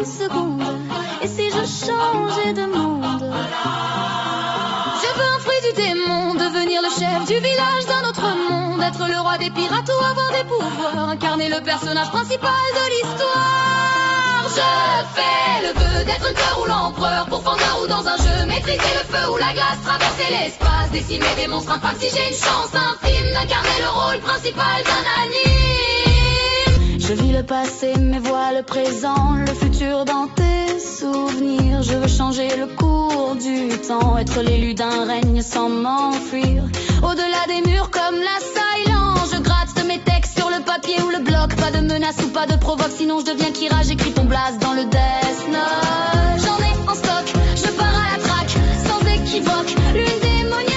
d'une seconde. Et si je changeais de monde? Je veux un fruit du démon, devenir le chef du village d'un autre monde, être le roi des pirates ou avoir des pouvoirs, incarner le personnage principal de l'histoire. Je fais le vœu d'être un cœur ou l'empereur, pourfendeur ou dans un jeu, maîtriser le feu ou la glace, traverser l'espace, décimer des monstres infâmes si j'ai une chance infime d'incarner le rôle principal d'un anime. Je vis le passé mais vois le présent, le futur dans tes souvenirs. Je veux changer le cours du temps, être l'élu d'un règne sans m'enfuir. Au-delà des murs comme la silence, je gratte mes textes sur le papier ou le bloc. Pas de menace ou pas de provoque, sinon je deviens Kira, j'écris ton blast dans le Death Note. J'en ai en stock, je pars à la traque, sans équivoque, lune démoniaque.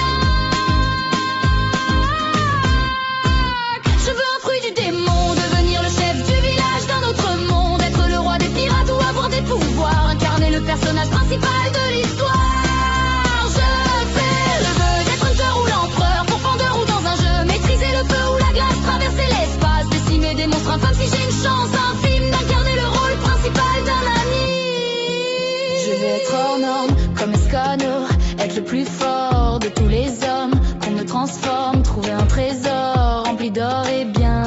Je veux un fruit du démon, devenir le chef du village d'un autre monde, être le roi des pirates ou avoir des pouvoirs, incarner le personnage principal de l'histoire. Je fais le vœu d'être hunter ou l'empereur, pourfendeur ou dans un jeu, maîtriser le feu ou la glace, traverser l'espace, décimer des monstres infâmes si j'ai une chance infime d'incarner le rôle principal d'un anime. Je vais être hors norme comme Escanor, être le plus fort de tous les hommes, qu'on me transforme, trouver un trésor rempli d'or et bien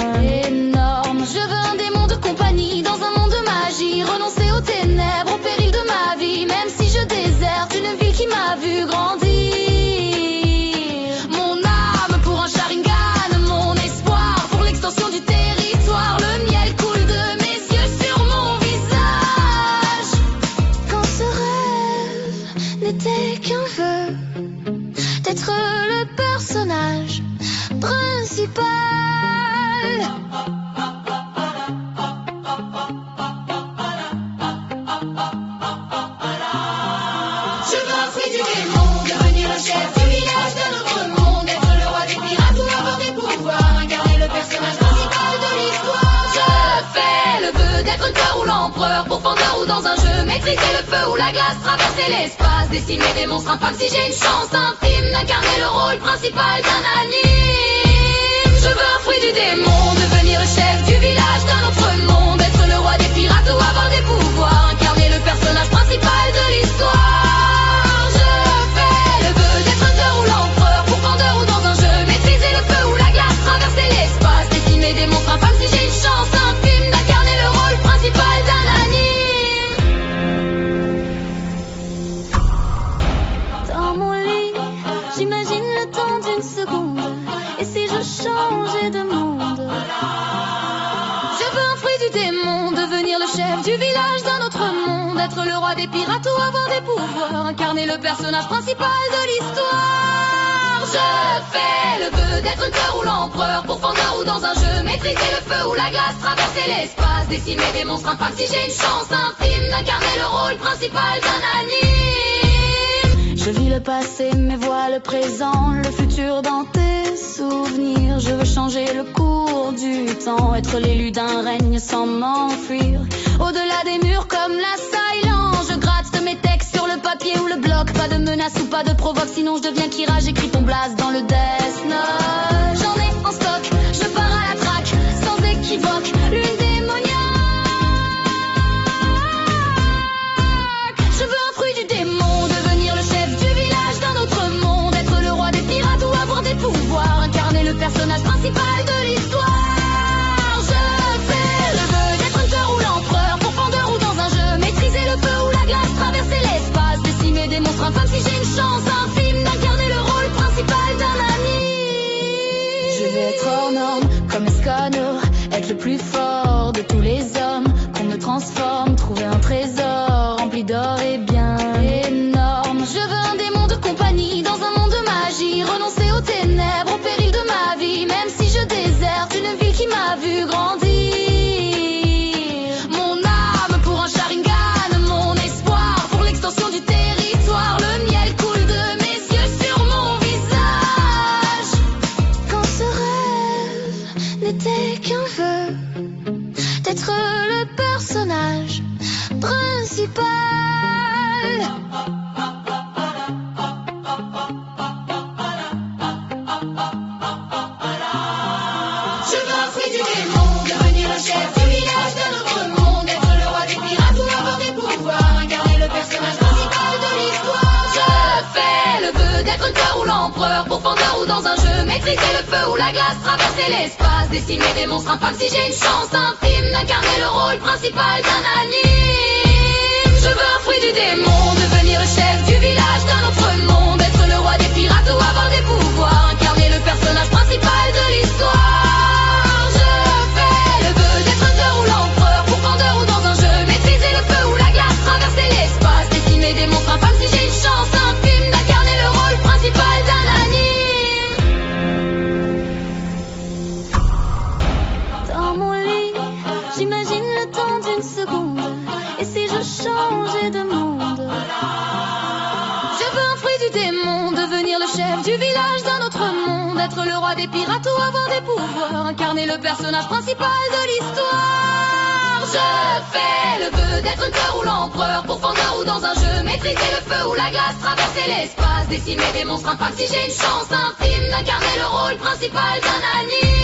énorme. Je veux un démon de compagnie dans un monde de magie, renoncer aux ténèbres, au péril de ma vie, même si je déserte une ville qui m'a vu grandir. Mon âme pour un Sharingan, mon espoir pour l'extension du territoire, le miel coule de mes yeux sur mon visage. Quand ce rêve n'était qu'un vœu d'être le personnage principal. Je veux un fruit du démon, devenir le chef du village d'un autre monde, être le roi des pirates ou avoir des pouvoirs, incarner le personnage principal de l'histoire. Je fais le vœu d'être un cœur ou l'empereur, pourfendeur ou dans un jeu, maîtriser le feu ou la glace, traverser l'espace, décimer des monstres infâmes si j'ai une chance infime d'incarner le rôle principal d'un anime. Je veux un fruit du démon, devenir le chef du village d'un autre monde, être le roi des pirates ou avoir des pouvoirs, incarner le personnage principal de l'histoire. Je fais le vœu d'être hunter ou l'empereur, pourfendeur ou dans un jeu, maîtriser le feu ou la glace, traverser l'espace, décimer des monstres infâmes si j'ai une chance infime d'incarner le rôle principal d'un anime. Dans mon lit, j'imagine le temps d'une seconde. Et si je changeais de monde? Je veux un fruit du démon, devenir le chef du village d'un autre monde, être le roi des pirates ou avoir des pouvoirs, incarner le personnage principal de l'histoire. Je fais le vœu d'être un cœur ou l'empereur, pourfendeur ou dans un jeu, maîtriser le feu ou la glace, traverser l'espace, décimer des monstres infâmes si j'ai une chance infime d'incarner le rôle principal d'un anime. Je vis le passé mais vois le présent, le futur dans tes souvenirs. Je veux changer le cours du temps, être l'élu d'un règne sans m'enfuir. Au-delà des murs comme la silence, je gratte mes textes sur le papier ou le bloc. Pas de menace ou pas de provoque, sinon je deviens Kira, j'écris ton blast dans le Death Note. J'en ai en stock, je pars à la traque, sans équivoque, lune démoniaque. Je veux un fruit du démon, devenir le chef du village d'un autre monde, être le roi des pirates ou avoir des pouvoirs, incarner le personnage principal de l'histoire. Je fais le vœu d'être hunter ou l'empereur, pourfendeur ou dans un jeu, maîtriser le feu ou la glace, traverser l'espace, décimer des monstres infâmes si j'ai une chance infime d'incarner le rôle principal d'un anime. Je vais être hors norme comme Escanor, être le plus fort de tous les hommes, qu'on me transforme, trouver un trésor rempli d'or et bien énorme. Je veux un démon de compagnie dans un monde de magie, renoncer aux ténèbres, au péril de ma vie, même si je déserte une ville qui m'a vu grandir. Mon âme pour un Sharingan, mon espoir pour l'extension du territoire, le miel coule de mes yeux sur mon visage. Quand ce rêve n'était qu'un vœu d'être le personnage principal. Je veux un fruit du démon, devenir le chef du village d'un autre monde, être le roi des pirates ou avoir des ou dans un jeu, maîtriser le feu ou la glace, traverser l'espace, décimer des monstres infâmes. Si j'ai une chance infime d'incarner le rôle principal d'un anime, je veux un fruit du démon, devenir le chef du village d'un autre monde, être le roi des pirates ou avoir des pouvoirs, incarner le personnage principal de l'histoire. Je fais le vœu d'être un cœur ou l'empereur, pourfendeur ou dans un jeu, maîtriser le feu ou la glace, traverser l'espace, décimer des monstres infâmes. Si j'ai une chance infime d'incarner le rôle principal d'un anime. Dans mon lit, j'imagine le temps d'une seconde, et si je changeais de monde? Je veux un fruit du démon, devenir le chef du village d'un autre monde, être le roi des pirates ou avoir des pouvoirs, incarner le personnage principal de l'histoire. Je fais le vœu d'être un cœur ou l'empereur, pourfendeur ou dans un jeu, maîtriser le feu ou la glace, traverser l'espace, décimer des monstres infâmes. Si j'ai une chance infime d'incarner le rôle principal d'un anime.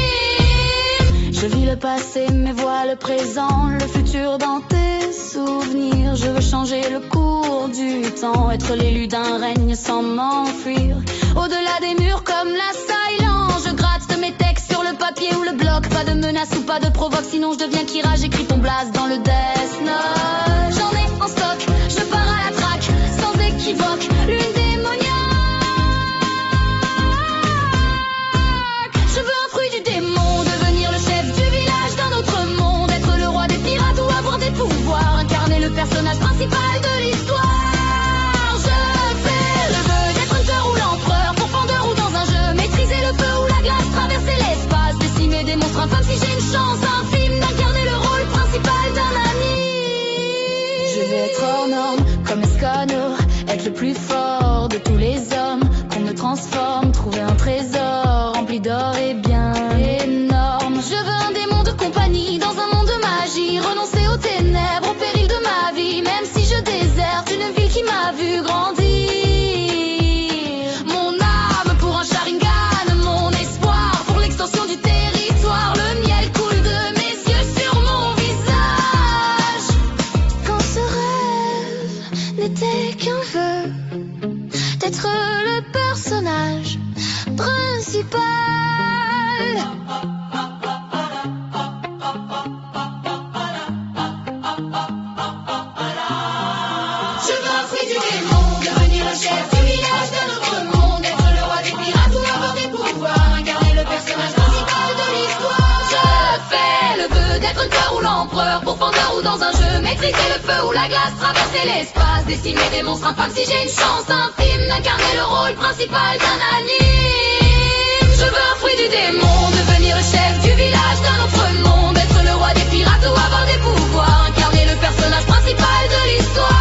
Je vis le passé mais vois le présent, le futur dans tes souvenirs. Je veux changer le cours du temps, être l'élu d'un règne sans m'enfuir. Au-delà des murs comme la silence, je gratte mes textes sur le papier ou le bloc. Pas de menace ou pas de provoque, sinon je deviens Kira. J'écris ton blast dans le Death Note. J'en ai en stock, je pars à la traque, sans équivoque, lune démoniaque. Je veux un fruit du démon, devenir le chef du village d'un autre monde, être le roi des pirates ou avoir des pouvoirs, incarner le personnage principal de l'histoire. Je fais le vœu d'être un cœur ou l'empereur, pourfendeur ou dans un jeu, maîtriser le feu ou la glace, traverser l'espace, décimer des monstres infâmes. Si j'ai une chance infime d'incarner le rôle principal d'un anime. Je vais être hors norme comme Escanor, être le plus fort de tous les hommes, qu'on me transforme, trouver un trésor rempli d'or et bien énorme. Je veux un démon de compagnie dans un monde de magie, renoncer aux ténèbres, au péril de ma vie, même si je déserte une ville qui m'a vu grandir. Mon âme pour un Sharingan, mon espoir pour l'extension du territoire. Le miel coule de mes yeux sur mon visage. Quand ce rêve n'était qu'un vœu d'être le personnage principal. Je veux un fruit du démon, devenir le chef du village d'un autre monde, être le roi des pirates ou avoir des pouvoirs, incarner le personnage principal de l'histoire. Je fais le vœu d'être un cœur ou l'empereur, pourfendeur ou dans un jeu, maîtriser le feu ou la glace, traverser l'espace, décimer des monstres infâmes. Si j'ai une chance infime d'incarner le rôle principal d'un anime. Je veux un fruit du démon, devenir le chef du village d'un autre monde, être le roi des pirates ou avoir des pouvoirs, incarner le personnage principal de l'histoire.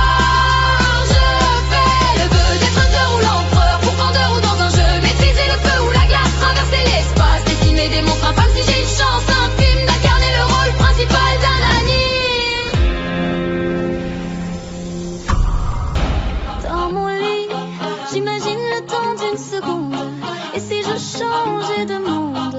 Je fais le vœu d'être un cœur ou l'empereur, pourfendeur ou dans un jeu, maîtriser le feu ou la glace, traverser l'espace, décimer des monstres infâmes. Si j'ai une chance infime d'incarner le rôle principal d'un anime. Dans mon lit, j'imagine le temps d'une seconde, et si je changeais de monde?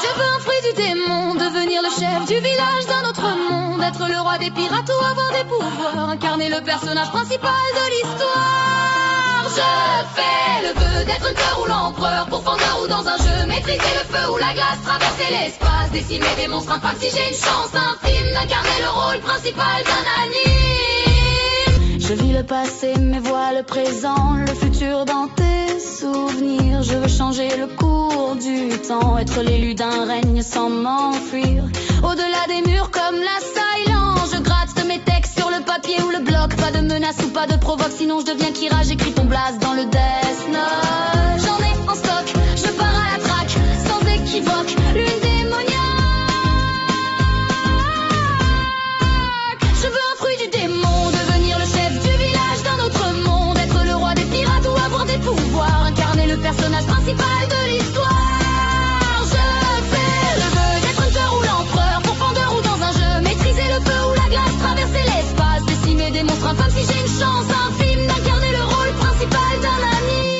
Je veux un fruit du démon, devenir le chef du village d'un autre monde, être le roi des pirates ou avoir des pouvoirs, incarner le personnage principal de l'histoire. Je fais le vœu d'être un cœur ou l'empereur, pourfendeur ou dans un jeu, maîtriser le feu ou la glace, traverser l'espace, décimer des monstres infâmes. Si j'ai une chance infime d'incarner le rôle principal d'un anime. Je vis le passé mais vois le présent, le futur dans tes souvenirs. Je veux changer le cours du temps, être l'élu d'un règne sans m'enfuir. Au-delà des murs comme la silence, je gratte mes textes sur le papier ou le bloc. Pas de menace ou pas de provoque, sinon je deviens Kira. J'écris ton blast dans le Death Note. J'en ai en stock, je pars à la traque, sans équivoque, lune démoniaque. Je veux un fruit du démon, devenir le chef du village d'un autre monde, être le roi des pirates ou avoir des pouvoirs, incarner le personnage principal de l'histoire. Je fais le vœu d'être un cœur ou l'empereur, pourfendeur ou dans un jeu, maîtriser le feu ou la glace, traverser l'espace, décimer des monstres infâmes. Si j'ai une chance infime d'incarner le rôle principal d'un anime.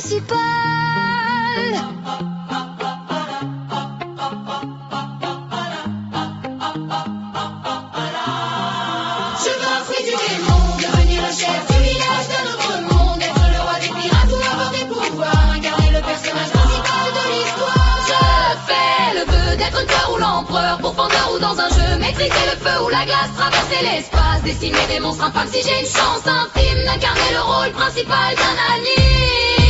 principal. Je veux un fruit du démon, devenir le chef du village d'un autre monde, être le roi des pirates ou avoir des pouvoirs, incarner le personnage principal de l'histoire. Je fais le vœu d'être le cœur ou l'empereur, pourfendeur ou dans un jeu, maîtriser le feu ou la glace, traverser l'espace, dessiner des monstres infâmes si j'ai une chance infime d'incarner le rôle principal d'un anime.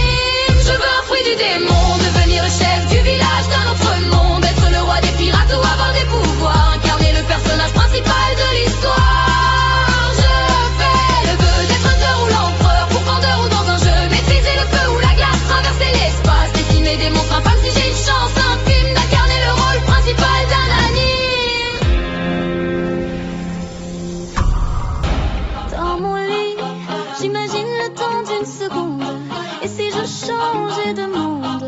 Je veux un fruit du démon, devenir le chef du village d'un autre monde, être le roi des pirates ou avoir des pouvoirs, incarner le personnage principal de l'histoire. Je fais le vœu d'être un cœur ou l'empereur, pourfendeur ou dans un jeu, maîtriser le feu ou la glace, traverser l'espace, dessiner des monstres infâmes si j'ai une chance infime d'incarner le rôle principal d'un anime. Dans mon lit, j'imagine le temps d'une seconde, et si je changeais de monde?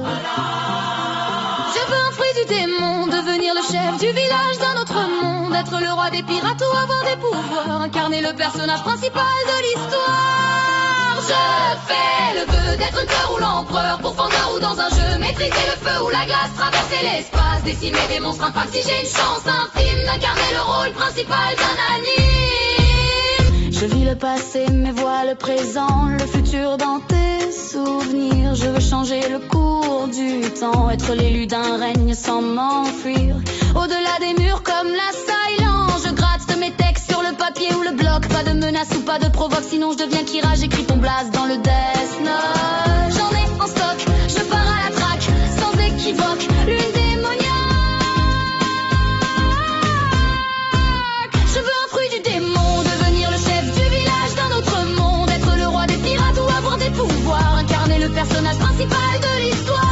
Je veux un fruit du démon, devenir le chef du village d'un autre monde, être le roi des pirates ou avoir des pouvoirs, incarner le personnage principal de l'histoire. Je fais le vœu d'être le cœur ou l'empereur, pourfendeur ou dans un jeu, maîtriser le feu ou la glace, traverser l'espace, dessiner des monstres infâmes si j'ai une chance infime d'incarner le rôle principal d'un anime. Je vis le passé mais vois le présent, le futur dans tes souvenirs. Je veux changer le cours du temps, être l'élu d'un règne sans m'enfuir. Au-delà des murs comme la silence, je gratte de mes textes sur le papier ou le bloc. Pas de menace ou pas de provoque, sinon je deviens Kira, j'écris ton blaze dans le Death Note. J'en ai en stock, je pars à la traque, sans équivoque, lune démoniaque. Je veux un fruit du démon, devenir le chef du village d'un autre monde, être le roi des pirates ou avoir des pouvoirs, incarner le personnage principal de l'histoire.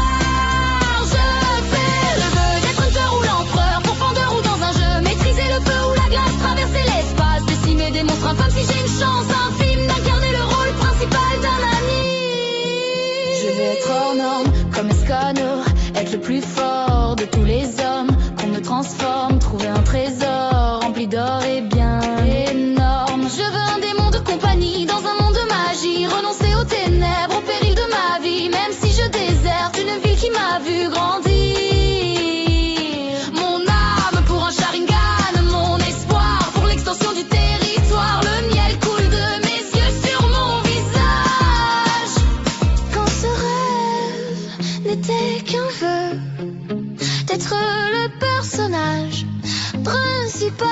Je fais le vœu d'être un cœur ou l'empereur, pourfendeur ou dans un jeu, maîtriser le feu ou la glace, traverser l'espace, dessiner des monstres infâmes si j'ai une chance infime d'incarner le rôle principal d'un anime. Je vais être hors norme comme Escanor, être le plus fort de tous les hommes, qu'on me transforme, trouver un trésor rempli d'or et bien énorme. Je veux un démon de compagnie dans un monde de magie, renoncer aux ténèbres, au péril de ma vie, même si je déserte une ville qui m'a vu grandir. Mon âme pour un Sharingan, mon espoir pour l'extension du territoire, le miel coule de mes yeux sur mon visage. Quand ce rêve n'était qu'un vœu d'être le personnage principal.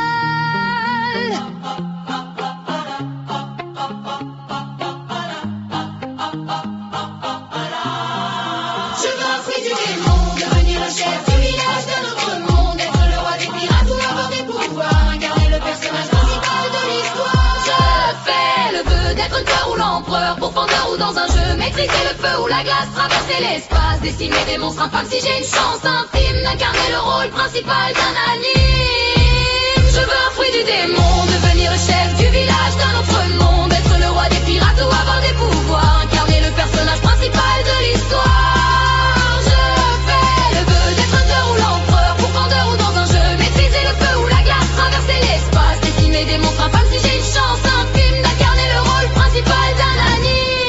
Je veux un fruit du démon, devenir le chef du village d'un autre monde, être le roi des pirates ou avoir des pouvoirs, incarner le personnage principal de l'histoire. Je fais le vœu d'être le cœur ou l'empereur, pourfendeur ou dans un jeu, maîtriser le feu ou la glace, traverser l'espace, dessiner des monstres infâmes si j'ai une chance infime d'incarner le rôle principal d'un anime. Je veux un fruit du démon, devenir le chef du village d'un autre monde, être le roi des pirates ou avoir des pouvoirs, incarner le personnage principal de l'histoire. Je fais le vœu d'être un cœur ou l'empereur, pourfendeur ou dans un jeu, maîtriser le feu ou la glace, traverser l'espace, dessiner des monstres infâmes si j'ai une chance infime d'incarner le rôle principal d'un anime.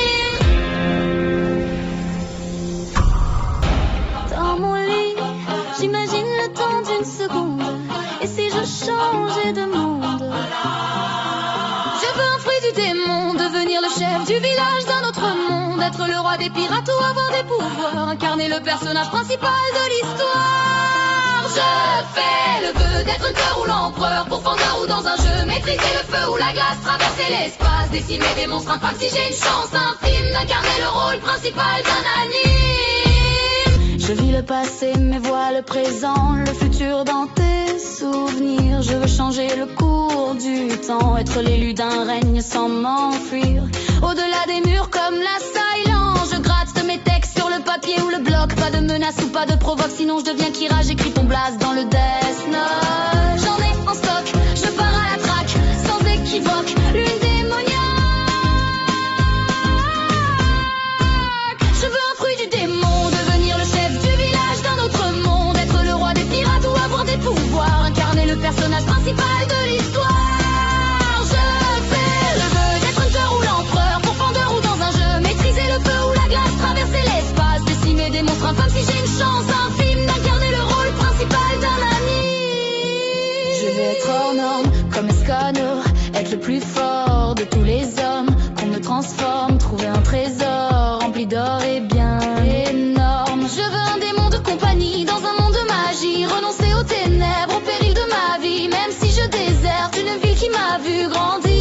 Dans mon lit, j'imagine le temps d'une seconde, et si je changeais de monde? Je veux un fruit du démon, devenir le chef du village d'un autre monde, être le roi des pirates ou avoir des pouvoirs, incarner le personnage principal de l'histoire. Je fais le vœu d'être le cœur ou l'empereur, pourfendeur ou dans un jeu, maîtriser le feu ou la glace, traverser l'espace, dessiner des monstres infâmes si j'ai une chance infime d'incarner le rôle principal d'un anime. Je vis le passé mais vois le présent, le futur dans tes souvenirs. Je veux changer le cours du temps, être l'élu d'un règne sans m'enfuir. Au-delà des murs comme la silence, je gratte de mes textes sur le papier ou le bloc. Pas de menace ou pas de provoque, sinon je deviens Kira, j'écris ton blaze dans le Death Note. J'en ai en stock, je pars à la traque, sans équivoque, lune démoniaque. Je veux un fruit du démon, devenir le chef du village d'un autre monde, être le roi des pirates ou avoir des pouvoirs, incarner le personnage principal de l'histoire. Je fais le vœu d'être un cœur ou l'empereur, pourfendeur ou dans un jeu, maîtriser le feu ou la glace, traverser l'espace, rempli d'or et bien énorme. Je veux un démon de compagnie dans un monde de magie, renoncer aux ténèbres, au péril de ma vie, même si je déserte une ville qui m'a vu grandir.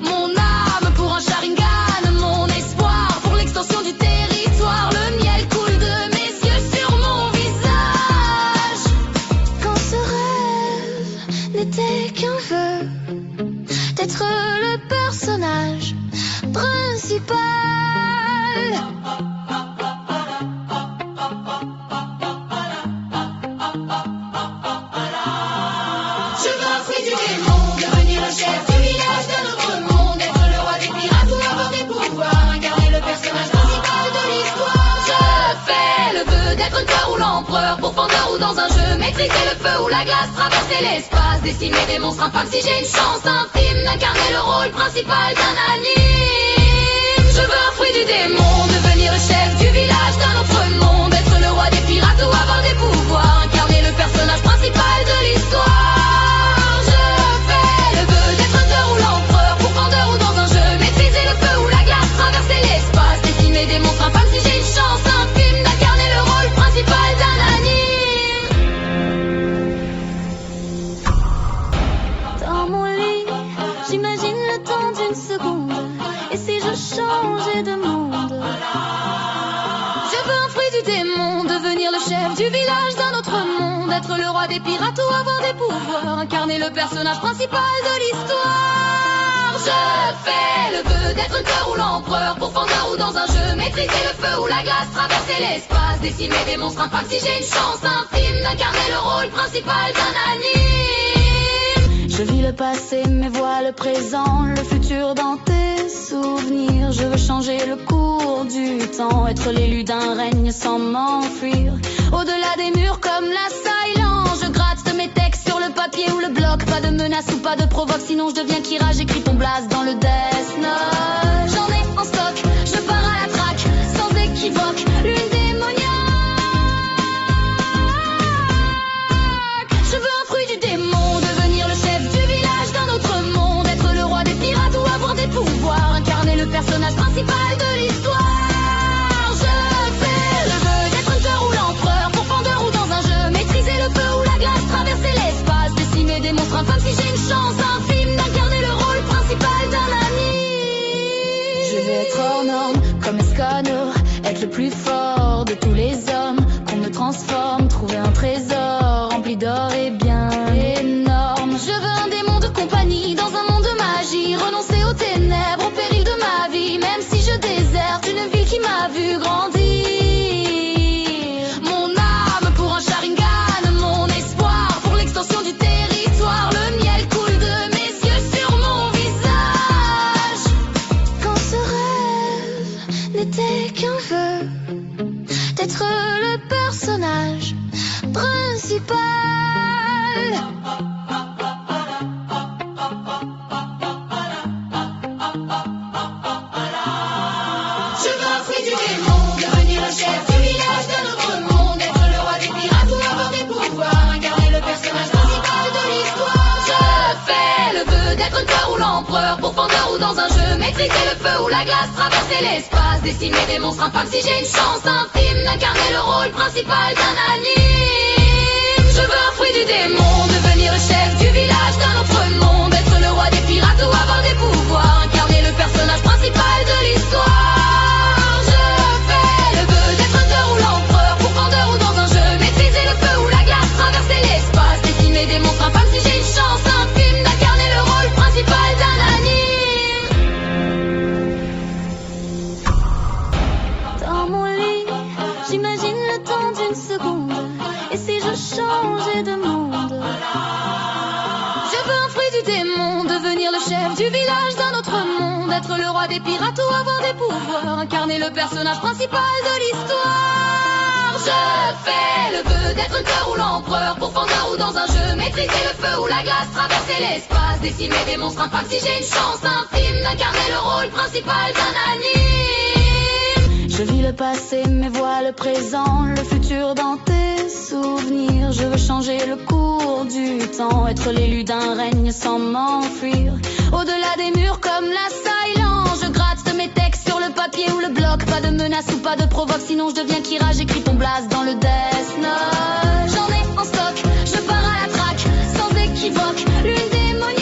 Mon âme pour un Sharingan, mon espoir pour l'extension du territoire. Le miel coule de mes yeux sur mon visage. Quand ce rêve n'était qu'un vœu, d'être le personnage principal. Je veux un fruit du démon, devenir le chef du village d'un autre monde, être le roi des pirates ou avoir des pouvoirs, incarner le personnage principal de l'histoire. Je fais le vœu d'être le cœur ou l'empereur, pourfendeur ou dans un jeu, maîtriser le feu ou la glace, traverser l'espace, décimer des monstres infâmes si j'ai une chance infime d'incarner le rôle principal d'un anime. Je veux un fruit du démon, devenir le chef du village d'un autre monde, être le roi des pirates ou avoir des pouvoirs, incarner le personnage principal de l'histoire. Je fais le vœu d'être un cœur ou l'empereur, pourfendeur ou dans un jeu, maîtriser le feu ou la glace, traverser l'espace, décimer des monstres infâmes si j'ai une chance infime d'incarner le rôle principal d'un anime. Dans mon lit, j'imagine le temps d'une seconde, et si je changeais de monde? Je veux un fruit du démon, devenir le chef du village d'un autre monde, être le roi des pirates ou avoir des pouvoirs, incarner le personnage principal de l'histoire. Je fais le vœu d'être le cœur ou l'empereur, pourfendeur ou dans un jeu, maîtriser le feu ou la glace, traverser l'espace, décimer des monstres infâmes si j'ai une chance infime d'incarner le rôle principal d'un anime. Je vis le passé mais vois le présent, le futur dans tes souvenirs. Je veux changer le cours du temps, être l'élu d'un règne sans m'enfuir. Au-delà des murs comme la silence, je gratte mes textes sur le papier ou le bloc. Pas de menace ou pas de provoque, sinon je deviens Kira, j'écris ton blast dans le Death Note. J'en ai en stock, je pars à la traque, sans équivoque, lune démoniaque. Je veux un fruit du démon, devenir le chef du village d'un autre monde, être le roi des pirates ou avoir des pouvoirs, incarner le personnage principal de l'histoire. Je fais le vœu d'être un cœur ou l'empereur, pourfendeur ou dans un jeu, maîtriser le feu ou la glace, traverser l'espace, décimer des monstres infâmes si j'ai une chance infime d'incarner le rôle principal d'un anime. Je vais être hors norme comme Escanor, être le plus fort de tous les hommes, qu'on me transforme, trouver un trésor rempli d'or et bien énorme. Je veux un démon de compagnie dans un monde de magie, renoncer aux ténèbres, au péril de ma vie, même si je déserte une ville qui m'a vu grandir. Mon âme pour un Sharingan, mon espoir pour l'extension du territoire. Le miel coule de mes yeux sur mon visage. Quand ce rêve n'était qu'un vœu, d'être le personnage principal. Je veux un fruit du démon, devenir le chef du village d'un autre monde, être le roi des pirates ou avoir des pouvoirs, incarner le personnage principal de l'histoire. Je fais le vœu d'être le cœur ou l'empereur, pourfendeur ou dans un jeu, maîtriser le feu ou la glace, traverser l'espace, décimer des monstres infâmes si j'ai une chance infime d'incarner le rôle principal d'un anime. Je veux un fruit du démon, devenir le chef du village d'un autre monde, être le roi des pirates ou avoir des pouvoirs, incarner le personnage principal de l'histoire. Je fais le vœu d'être un cœur ou l'empereur, pourfendeur ou dans un jeu, maîtriser le feu ou la glace, traverser l'espace, décimer des monstres infâmes si j'ai une chance infime d'incarner le rôle principal d'un anime. Dans mon lit, j'imagine le temps d'une seconde, et si je changeais de monde? Je veux un fruit du démon, devenir le chef du village d'un autre monde, être le roi des pirates ou avoir des pouvoirs, incarner le personnage principal de l'histoire. Je fais le vœu d'être le cœur ou l'empereur, pourfendeur ou dans un jeu, maîtriser le feu ou la glace, traverser l'espace, décimer des monstres infâmes si j'ai une chance infime d'incarner le rôle principal d'un anime. Je vis le passé mais vois le présent, le futur dans tes souvenirs. Je veux changer le cours du temps, être l'élu d'un règne sans m'enfuir. Au-delà des murs comme la silence, je gratte mes textes sur le papier menace ou pas de provoque, sinon je deviens Kira, j'écris ton blaze dans le Death Note. J'en ai en stock, je pars à la traque, sans équivoque, lune démoniaque.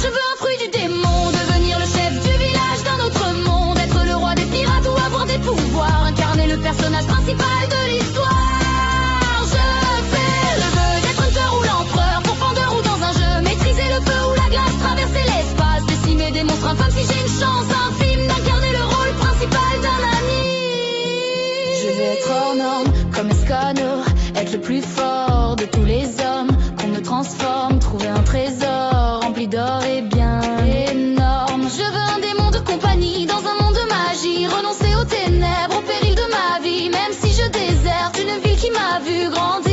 Je veux un fruit du démon, devenir le chef du village d'un autre monde, être le roi des pirates ou avoir des pouvoirs, incarner le personnage principal de l'histoire. Je fais le vœu d'être hunter ou l'empereur, pourfendeur ou dans un jeu, maîtriser le feu ou la glace, traverser l'espace, décimer des monstres infâmes si j'ai une chance infime d'incarner le rôle principal d'un ami. Je vais être hors norme comme Escano, être le plus fort de tous les hommes, qu'on me transforme, trouver un trésor rempli d'or et bien énorme. Je veux un démon de compagnie dans un monde de magie, renoncer aux ténèbres, au péril de ma vie, même si je déserte une ville qui m'a vu grandir.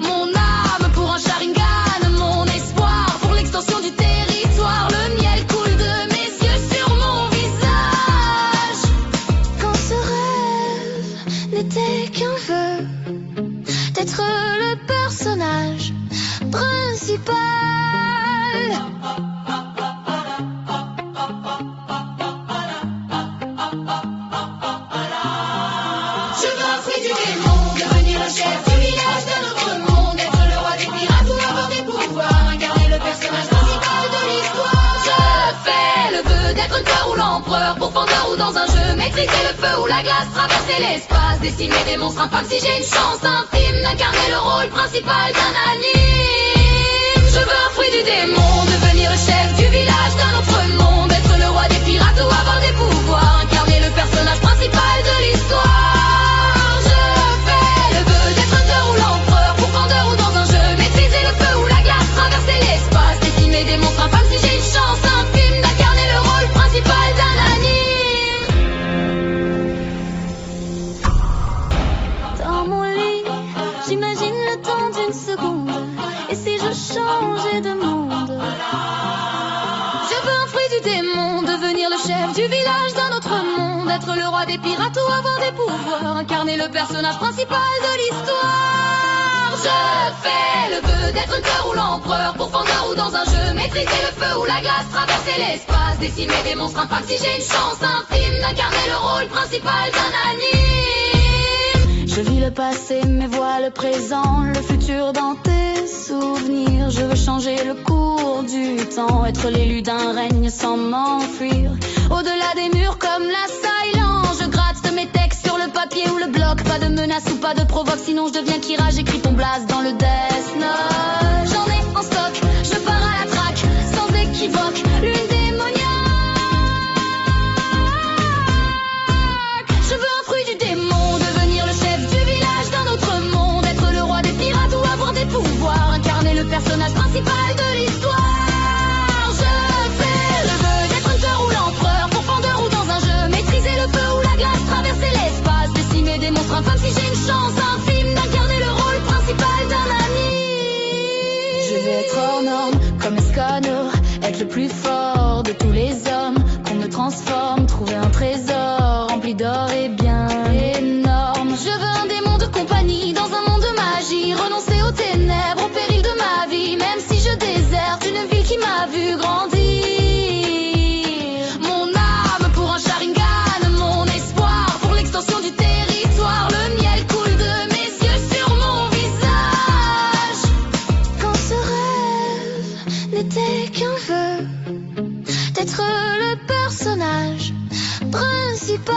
Mon âme pour un Sharingan, mon espoir pour l'extension du territoire, le miel coule de mes yeux sur mon visage. Quand ce rêve n'était qu'un vœu d'être le personnage principal. Je veux un fruit du démon, devenir le chef du village d'un autre monde, être le roi des pirates ou avoir des pouvoirs, incarner le personnage principal de l'histoire. Je fais le vœu d'être hunter ou l'empereur, pourfendeur ou dans un jeu, maîtriser le feu ou la glace, traverser l'espace, décimer des monstres infâmes si j'ai une chance infime d'incarner le rôle principal d'un anime. Je veux un fruit du démon, devenir le chef du village d'un autre monde, être le roi des pirates ou avoir des pouvoirs, incarner le personnage principal de l'histoire. Je fais le vœu d'être hunter ou l'empereur, pourfendeur ou dans un jeu, maîtriser le feu ou la glace, traverser l'espace, décimer des monstres infâmes si j'ai une chance infime d'incarner le rôle principal d'un anime. Dans mon lit, j'imagine le temps d'une seconde, et si je changeais de monde? Je veux un fruit du démon, devenir le chef du village d'un autre monde, être le roi des pirates ou avoir des pouvoirs, incarner le personnage principal de l'histoire. Je fais le vœu d'être hunter ou l'empereur, pourfendeur ou dans un jeu, maîtriser le feu ou la glace, traverser l'espace, décimer des monstres infâmes si j'ai une chance infime d'incarner le rôle principal d'un anime. Je vis le passé mais vois le présent, le futur dans tes souvenirs. Je veux changer le cours du temps, être l'élu d'un règne sans m'enfuir. Au-delà des murs comme la silence, je gratte mes textes sur le papier ou le bloc. Pas de menace ou pas de provoque, sinon je deviens Kira, j'écris ton blaze dans le Death Note. J'en ai en stock, je pars à la traque, sans équivoque, lune démoniaque. Je veux un fruit du démon, devenir le chef du village d'un autre monde, être le roi des pirates ou avoir des pouvoirs, incarner le personnage principal de l'histoire. Je fais le vœu d'être hunter ou l'empereur, pourfendeur ou dans un jeu, maîtriser le feu ou la glace, traverser l'espace, décimer des monstres infâmes si j'ai une chance infime d'incarner le rôle principal d'un ami. Je vais être hors norme comme Escano, être le plus fort de tous les hommes, qu'on me transforme, trouver un trésor rempli d'or et bien énorme. Je veux un démon de compagnie dans un monde de magie, renoncer aux ténèbres, au péril de ma vie, même si je déserte une ville qui m'a vu grandir. Mon âme pour un Sharingan, mon espoir pour l'extension du territoire, le miel coule de mes yeux sur mon visage. Quand ce rêve n'était qu'un vœu d'être le personnage principal.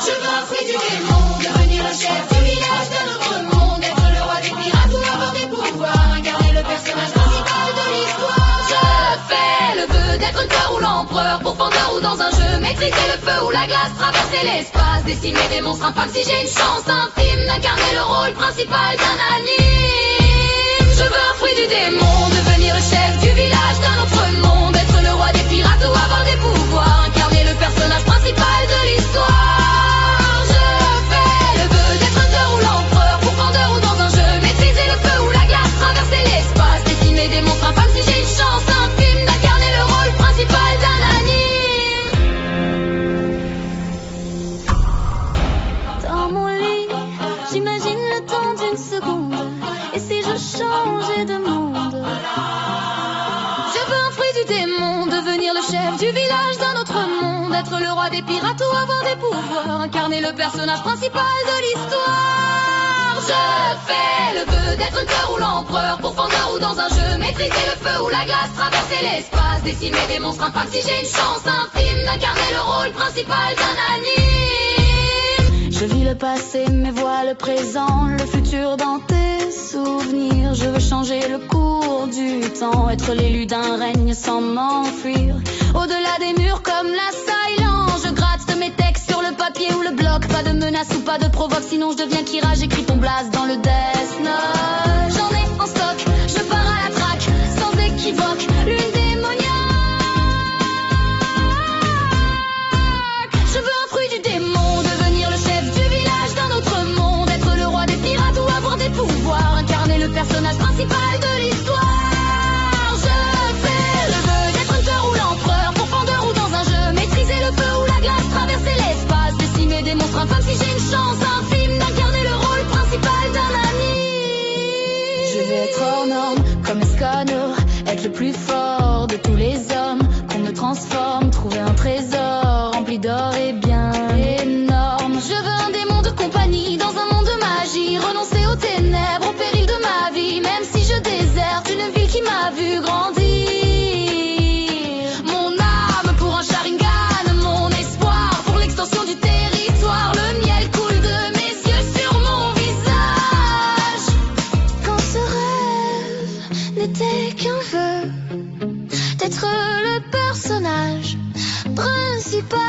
Je veux un fruit du démon, devenir le chef du village d'un autre monde, être le roi des pirates ou avoir des pouvoirs, incarner le personnage principal de l'histoire. Je fais le vœu d'être hunter ou l'empereur, pourfendeur ou dans un jeu, maîtriser le feu ou la glace, traverser l'espace, décimer des monstres infâmes si j'ai une chance infime d'incarner le rôle principal d'un anime. Je veux un fruit du démon, devenir le chef du village d'un autre monde, être le roi des pirates ou avoir des pouvoirs, incarner le personnage principal de l'histoire. Je fais le vœu d'être hunter ou l'empereur, pourfendeur ou dans un jeu, maîtriser le feu ou la glace, traverser l'espace, décimer des monstres infâmes si j'ai une chance infime d'incarner le rôle principal d'un anime. Dans mon lit, d'une seconde. Et si je changeais de monde? Je veux un fruit du démon, devenir le chef du village d'un autre monde, être le roi des pirates ou avoir des pouvoirs, incarner le personnage principal de l'histoire. Je fais le vœu d'être un cœur ou l'empereur, pourfendeur ou dans un jeu, maîtriser le feu ou la glace, traverser l'espace, décimer des monstres infâmes si j'ai une chance infime d'incarner le rôle principal d'un anime. Je vis le passé mais vois le présent, le futur dans tes souvenirs. Je veux changer le cours du temps, être l'élu d'un règne sans m'enfuir. Au-delà des murs comme la silence, je gratte de mes textes sur le papier ou le bloc. Pas de menace ou pas de provoque, sinon je deviens Kira. J'écris ton blast dans le Death Note. J'en ai en stock, je pars à la traque, sans équivoque, lune démoniaque. Je veux un fruit du démon, devenir le chef du village d'un autre monde, être le roi des pirates ou avoir des pouvoirs, incarner le personnage principal de l'histoire. Je fais le vœu d'être hunter ou l'empereur, pourfendeur ou dans un jeu, maîtriser le feu ou la glace, traverser l'espace, décimer des monstres infâmes si j'ai une chance infime d'incarner le rôle principal d'un anime. Je vais être hors norme comme Escanor, être le plus fort de tous les hommes, qu'on me transforme, trouver un trésor rempli d'or et bien énorme. Je veux un démon de compagnie dans un monde de magie, renoncer aux ténèbres, au péril de ma vie, même si je déserte une ville qui m'a vu grandir. Mon âme pour un Sharingan, mon espoir pour l'extension du territoire. Le miel coule de mes yeux sur mon visage. Quand ce rêve n'était qu'un vœu d'être le personnage principal.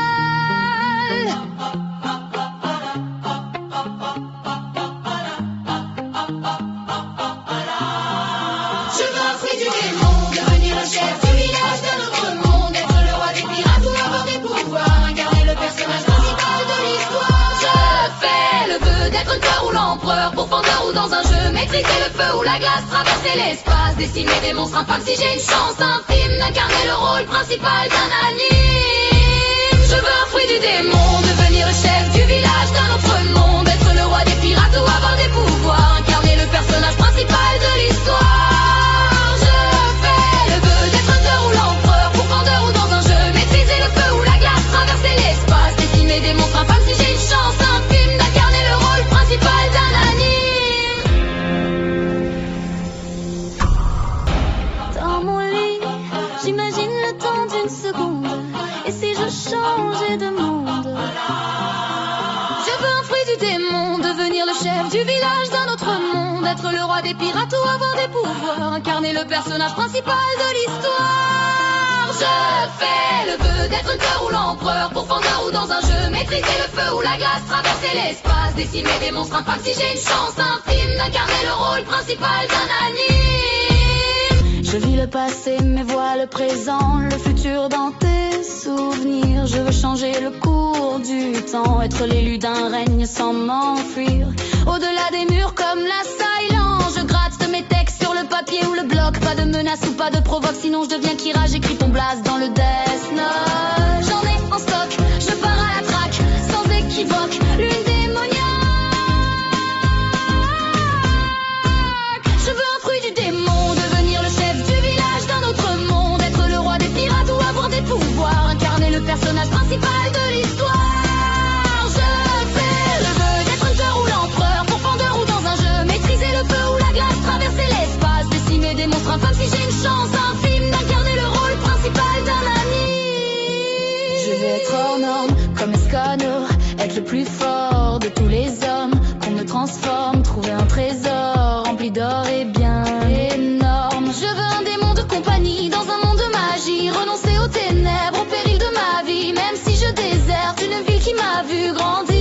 Je veux un fruit du démon, devenir le chef du village d'un autre monde, être le roi des pirates ou avoir des pouvoirs, incarner le personnage principal de l'histoire. Je fais le vœu d'être un cœur ou l'empereur, pourfendeur ou dans un jeu, maîtriser le feu ou la glace, traverser l'espace, décimer des monstres infâmes si j'ai une chance infime d'incarner le rôle principal d'un anime. Je veux un fruit du démon, devenir le chef du village d'un autre monde, être le roi des pirates ou avoir des pouvoirs, incarner le personnage principal de l'histoire. Je fais le vœu d'être hunter ou l'empereur, pourfendeur ou dans un jeu, maîtriser le feu ou la glace, traverser l'espace, décimer des monstres infâmes si j'ai une chance infime d'incarner le rôle principal d'un anime. Dans mon lit, j'imagine le temps d'une seconde, et si je changeais de monde? Je veux un fruit du démon, devenir le chef du village d'un autre monde, être le roi des pirates ou avoir des pouvoirs, incarner le personnage principal de l'histoire. Je fais le vœu d'être un cœur ou l'empereur, pourfendeur ou dans un jeu, maîtriser le feu ou la glace, traverser l'espace, décimer des monstres infâmes si j'ai une chance infime d'incarner le rôle principal d'un anime. Je vis le passé mais vois le présent, le futur dans tes souvenirs. Je veux changer le cours du temps, être l'élu d'un règne sans m'enfuir. Au-delà des murs comme la silence, je gratte de mes textes sur le papier ou le bloc. Pas de menace ou pas de provoque, sinon je deviens Kira. J'écris ton blast dans le Death Note. J'en ai en stock, je pars à la traque, sans équivoque, lune démoniaque. Je veux un fruit du démon, devenir le chef du village d'un autre monde, être le roi des pirates ou avoir des pouvoirs, incarner le personnage principal de l'histoire. Je fais le vœu d'être hunter ou l'empereur, pourfendeur ou dans un jeu, maîtriser le feu ou la glace, traverser l'espace, décimer des monstres infâmes si j'ai une chance infime d'incarner le rôle principal d'un anime. Je vais être hors norme comme Escanor, être le plus fort de tous les hommes, qu'on me transforme, trouver un trésor rempli d'or et bien énorme. Je veux un démon de compagnie dans un monde de magie, renoncer aux ténèbres, au péril de ma vie, même si je déserte une ville qui m'a vu grandir.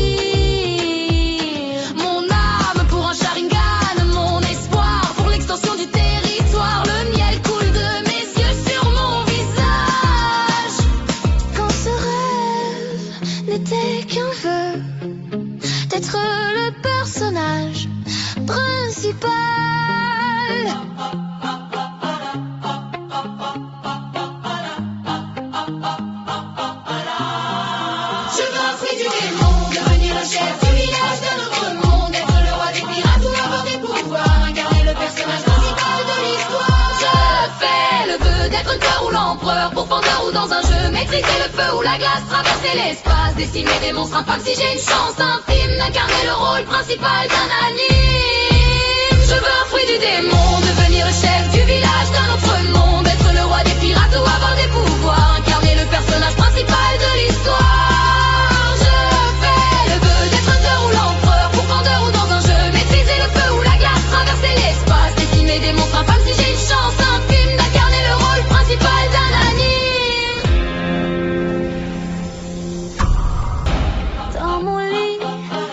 Mon âme pour un Sharingan, mon espoir pour l'extension du territoire. Le miel coule de mes yeux sur mon visage. Quand ce rêve n'était qu'un vœu d'être le personnage principal. Je veux un fruit du démon, devenir le chef du village d'un autre monde, être le roi des pirates ou avoir des maîtriser le feu ou la glace, traverser l'espace, décimer des monstres infâmes. Si j'ai une chance infime d'incarner le rôle principal d'un anime, je veux un fruit du démon, devenir le chef du village d'un autre monde, être le roi des pirates ou avoir des pouvoirs, incarner le personnage principal de l'histoire. Je fais le vœu d'être un cœur ou l'empereur, pourfendeur ou dans un jeu, maîtriser le feu ou la glace, traverser l'espace, décimer des monstres infâmes. Si j'ai une chance infime d'incarner le rôle principal d'un anime. Dans mon lit,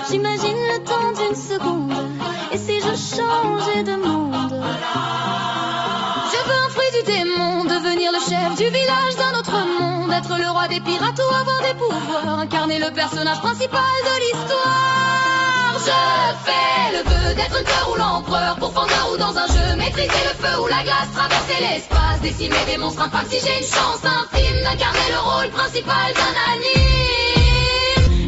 j'imagine le temps d'une seconde, et si je changeais de monde? Je veux un fruit du démon, devenir le chef du village d'un autre monde, être le roi des pirates ou avoir des pouvoirs, incarner le personnage principal de l'histoire. Je fais le vœu d'être un cœur ou l'empereur, pourfendeur ou dans un jeu, maîtriser le feu ou la glace, traverser l'espace, décimer des monstres infâmes. Si j'ai une chance infime d'incarner le rôle principal d'un anime.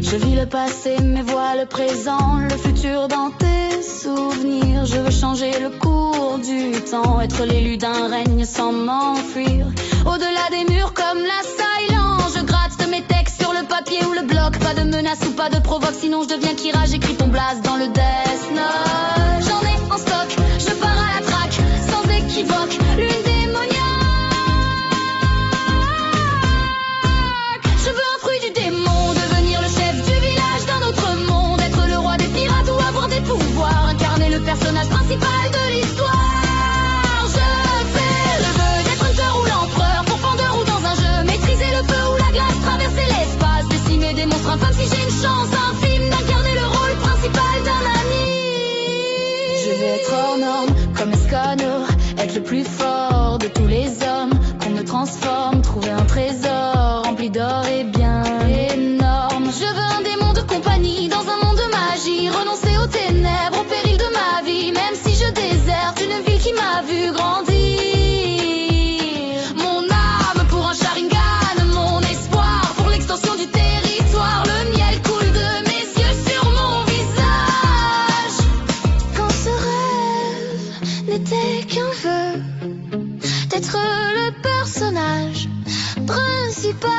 Je vis le passé mais vois le présent, le futur dans tes souvenirs. Je veux changer le cours du temps, être l'élu d'un règne sans m'enfuir. Au-delà des murs comme la silence, je gratte de mes textes sur le papier ou le bloc. Pas de menace ou pas de provoque, sinon je deviens Kira. J'écris ton blast dans le Death Note. J'en ai en stock, je pars à la traque, sans équivoque, lune démoniaque. Je veux un fruit du démon, devenir le chef du village d'un autre monde, être le roi des pirates ou avoir des pouvoirs, incarner le personnage principal de l'histoire. Je fais le vœu d'être un cœur ou l'empereur, pourfendeur ou dans un jeu, maîtriser le feu ou la glace, traverser l'espace, décimer des monstres infâmes. Si j'ai une chance infime d'incarner le rôle principal d'un anime. Je vais être hors norme comme Escanor, être le plus fort de tous les hommes, qu'on me transforme, trouver un trésor rempli d'or et bien énorme. Je veux un démon de compagnie dans un monde de magie, renoncer aux ténèbres, au péril de ma vie, même si je déserte une ville qui m'a vu grandir. Mon âme pour un Sharingan, mon espoir pour l'extension du territoire. Le miel coule de mes yeux sur mon visage. Quand ce rêve n'était qu'un vœu d'être le personnage principal.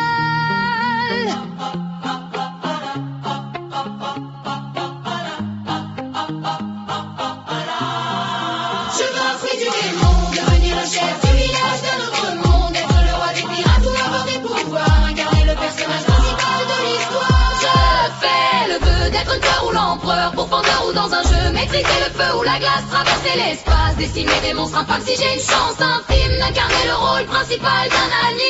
Je veux un fruit du démon, devenir le chef du village d'un autre monde, être le roi des pirates ou avoir des pouvoirs, incarner le personnage principal de l'histoire. Je fais le vœu d'être un cœur ou l'empereur, pourfendeur ou dans un jeu, maîtriser le feu ou la glace, traverser l'espace, décimer des monstres infâmes. Si j'ai une chance infime d'incarner le rôle principal d'un anime.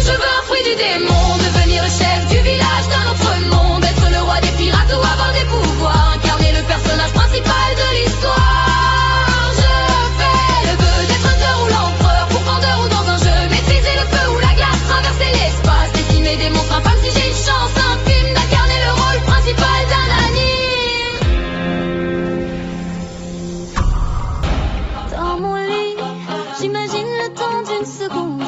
Je veux un fruit du démon, devenir le chef du village d'un autre monde, être le roi des pirates ou avoir des pouvoirs, incarner le personnage principal de l'histoire. Je fais le vœu d'être un cœur ou l'empereur, pourfendeur ou dans un jeu, maîtriser le feu ou la glace, traverser l'espace, décimer des monstres infâmes. Si j'ai une chance infime d'incarner le rôle principal d'un anime. Dans mon lit, j'imagine le temps d'une seconde,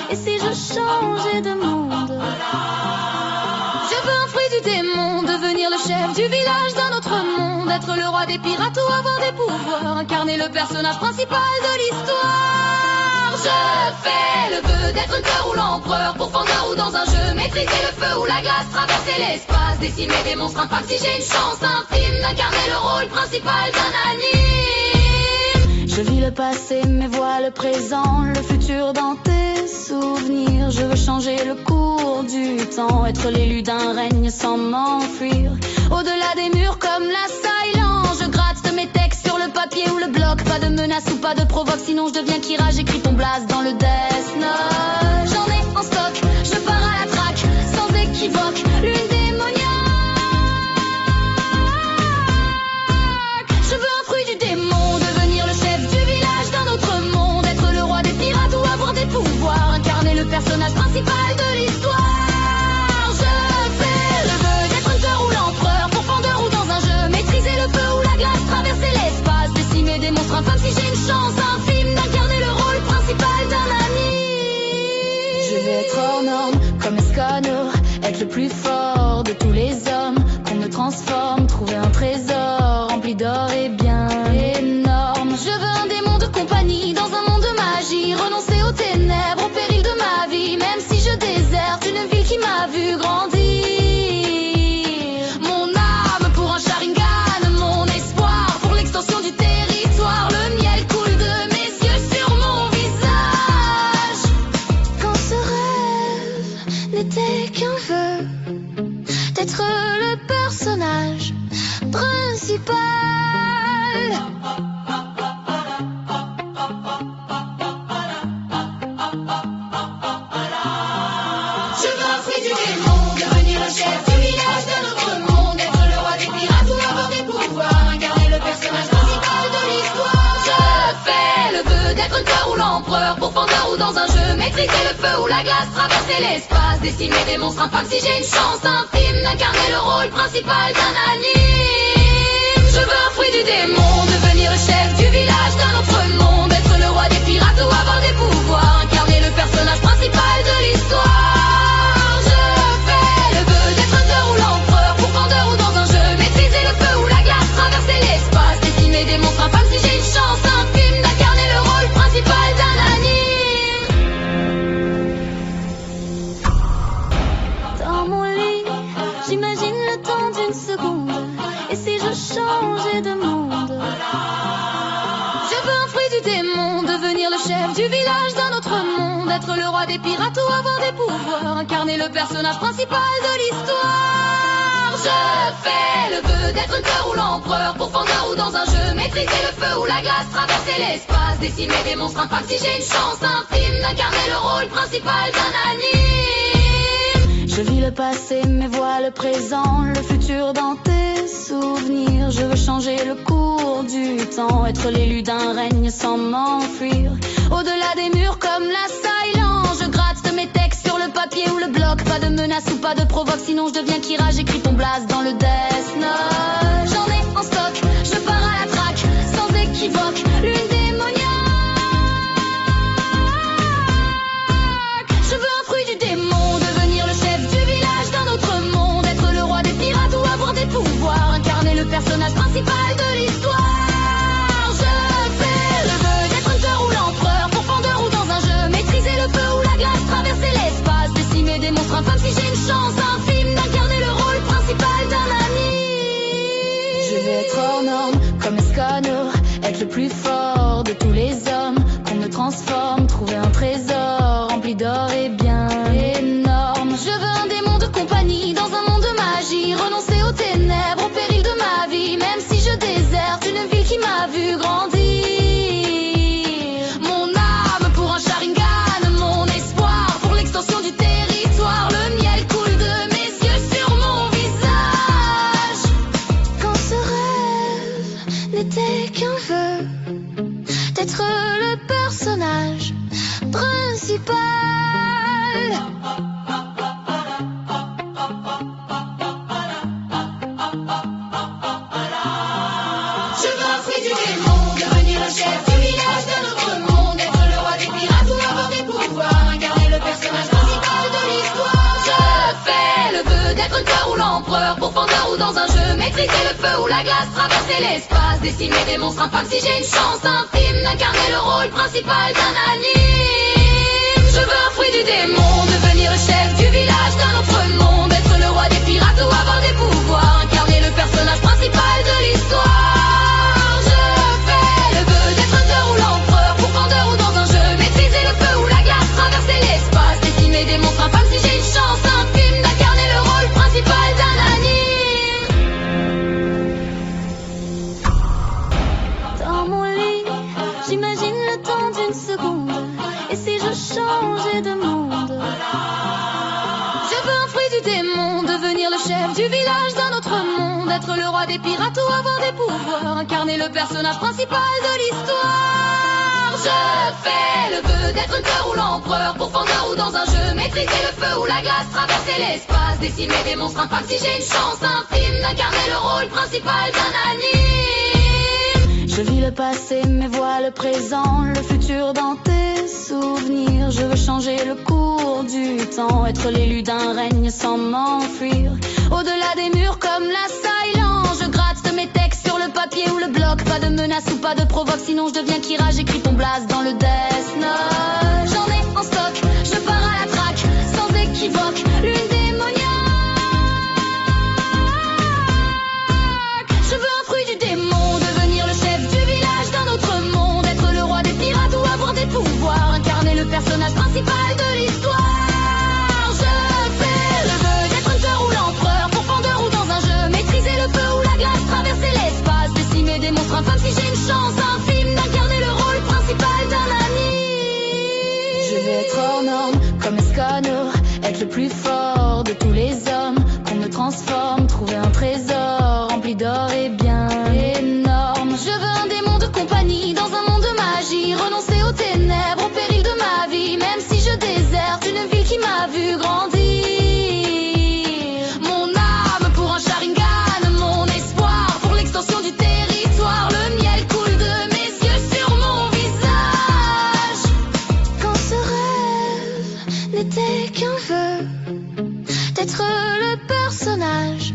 et si je changeais de monde? Je veux un fruit du démon, devenir le chef du village d'un autre monde, être le roi des pirates ou avoir des pouvoirs, incarner le personnage principal de l'histoire. Je fais le vœu d'être un cœur ou l'empereur, pourfendeur ou dans un jeu, maîtriser le feu ou la glace, traverser l'espace, décimer des monstres infâmes. Si j'ai une chance infime d'incarner le rôle principal d'un anime. Je vis le passé mais vois le présent, le futur dans tes souvenirs. Je veux changer le cours du temps, être l'élu d'un règne sans m'enfuir. Au-delà des murs comme la silence, je gratte de mes textes sur le papier ou le bloc. Pas de menace ou pas de provoque, sinon je deviens Kira. J'écris ton blast dans le Death Note. J'en ai en stock, je pars à la traque, sans équivoque, lune démoniaque. Je veux un fruit du démon, devenir le chef du village d'un autre monde, être le roi des pirates ou avoir des pouvoirs, incarner le personnage principal de l'histoire. Je fais le vœu d'être un cœur ou l'empereur, pourfendeur ou dans un jeu, maîtriser le feu ou la glace, traverser l'espace, décimer des monstres infâmes. Si j'ai une chance infime d'incarner le rôle principal d'un anime. Je vais être hors norme comme Escanor, être le plus fort de tous les hommes, qu'on me transforme, trouver un trésor rempli d'or et bien énorme. Je veux un démon de compagnie dans un monde de magie, renoncer aux ténèbres, au péril de ma vie, même si je principal. Je veux un fruit du démon, devenir le chef du village d'un autre monde, être le roi des pirates ou avoir des pouvoirs, incarner le personnage principal de l'histoire. Je fais le vœu d'être le cœur ou l'empereur, pourfendeur ou dans un jeu, maîtriser le feu ou la glace, traverser l'espace, décimer des monstres infâmes si j'ai une chance infime d'incarner le rôle principal d'un anime. Je veux un fruit du démon, devenir le chef du village d'un autre monde, être le roi des pirates ou avoir des pouvoirs, incarner le personnage principal de l'histoire. Je fais le vœu d'être un cœur ou l'empereur, pourfendeur ou dans un jeu, maîtriser le feu ou la glace, traverser l'espace, décimer des monstres infâmes si j'ai une chance infime d'incarner le rôle principal d'un anime. Dans mon lit, j'imagine le temps d'une seconde, et si je changeais de monde? Je veux un fruit du démon, devenir le chef du village d'un autre monde, être le roi des pirates ou avoir des pouvoirs, incarner le personnage principal de l'histoire. Je fais le vœu d'être le cœur ou l'empereur, pourfendeur ou dans un jeu, maîtriser le feu ou la glace, traverser l'espace, décimer des monstres infâmes si j'ai une chance infime d'incarner le rôle principal d'un anime. Je vis le passé mais vois le présent, le futur dans tes souvenirs. Je veux changer le cours du temps, être l'élu d'un règne sans m'enfuir. Au-delà des murs comme la silence, je gratte de mes textes sur le papier ou le bloc. Pas de menace ou pas de provoque, sinon je deviens Kira. J'écris ton blast dans le Death Note. J'en ai en stock, je pars à la traque, sans équivoque, lune démoniaque. Je veux un fruit du démon, devenir le chef du village d'un autre monde, être le roi des pirates ou avoir des pouvoirs, incarner le personnage principal de l'histoire. Je fais le vœu d'être un cœur ou l'empereur, pourfendeur ou dans un jeu, maîtriser le feu ou la glace, traverser l'espace, décimer des monstres infâmes si j'ai une chance infime d'incarner le rôle principal d'un anime. Je veux être hors norme comme Escanor, être le plus fort de tous les hommes, qu'on me transforme, trouver un trésor rempli d'or et bien énorme. Je veux un démon de compagnie dans un monde de magie, renoncer aux ténèbres, au péril de ma vie, même si je déserte une ville qui m'a vu grandir. Mon âme pour un Sharingan, mon espoir pour l'extension du territoire. Le miel coule de mes yeux sur mon visage. Quand ce rêve n'était qu'un vœu d'être le personnage principal. Je veux un fruit du démon, devenir le chef du village d'un autre monde, être le roi des pirates ou avoir des pouvoirs, incarner le personnage principal de l'histoire. Je fais le vœu d'être le cœur ou l'empereur, pourfendeur ou dans un jeu, maîtriser le feu ou la glace, traverser l'espace, décimer des monstres infâmes si j'ai une chance infime d'incarner le rôle principal d'un anime. Je veux un fruit du démon, devenir le chef du village d'un autre monde, être le roi des pirates ou avoir des pouvoirs, incarner le personnage principal de l'histoire. Je fais le vœu d'être un cœur ou l'empereur, pourfendeur ou dans un jeu, maîtriser le feu ou la glace, traverser l'espace, décimer des monstres infâmes si j'ai une chance infime d'incarner le rôle principal d'un anime. Dans mon lit, j'imagine le temps d'une seconde, et si je changeais de monde? Je veux un fruit du démon, devenir le chef du village d'un autre monde, être le roi des pirates ou avoir des pouvoirs, incarner le personnage principal de l'histoire. Je fais le vœu d'être le cœur ou l'empereur, pourfendeur ou dans un jeu, maîtriser le feu ou la glace, traverser l'espace, décimer des monstres infâmes si j'ai une chance infime d'incarner le rôle principal d'un anime. Je vis le passé mais vois le présent, le futur dans tes souvenirs. Je veux changer le cours du temps, être l'élu d'un règne sans m'enfuir. Au-delà des murs comme la silence, je gratte de mes textes sur le papier ou le bloc. Pas de menace ou pas de provoque, sinon je deviens Kira. J'écris ton blast dans le Death Note. J'en ai en stock, je pars à la traque, sans équivoque, lune démoniaque. Je veux un fruit du démon, devenir le chef du village d'un autre monde, être le roi des pirates ou avoir des pouvoirs, incarner le personnage principal de l'histoire. Je fais le vœu d'être un cœur ou l'empereur, pourfendeur ou dans un jeu, maîtriser le feu ou la glace, traverser l'espace. plus fort de tous les hommes, qu'on me transforme, trouver un trésor rempli d'or et bien énorme. Je veux un démon de compagnie dans un monde de magie, renoncer aux ténèbres, au péril de ma vie, même si je déserte une ville qui m'a vu grandir. Mon âme pour un Sharingan, mon espoir pour l'extension du territoire. Le miel coule de mes yeux sur mon visage. Quand ce rêve n'était qu'un vœu d'être le personnage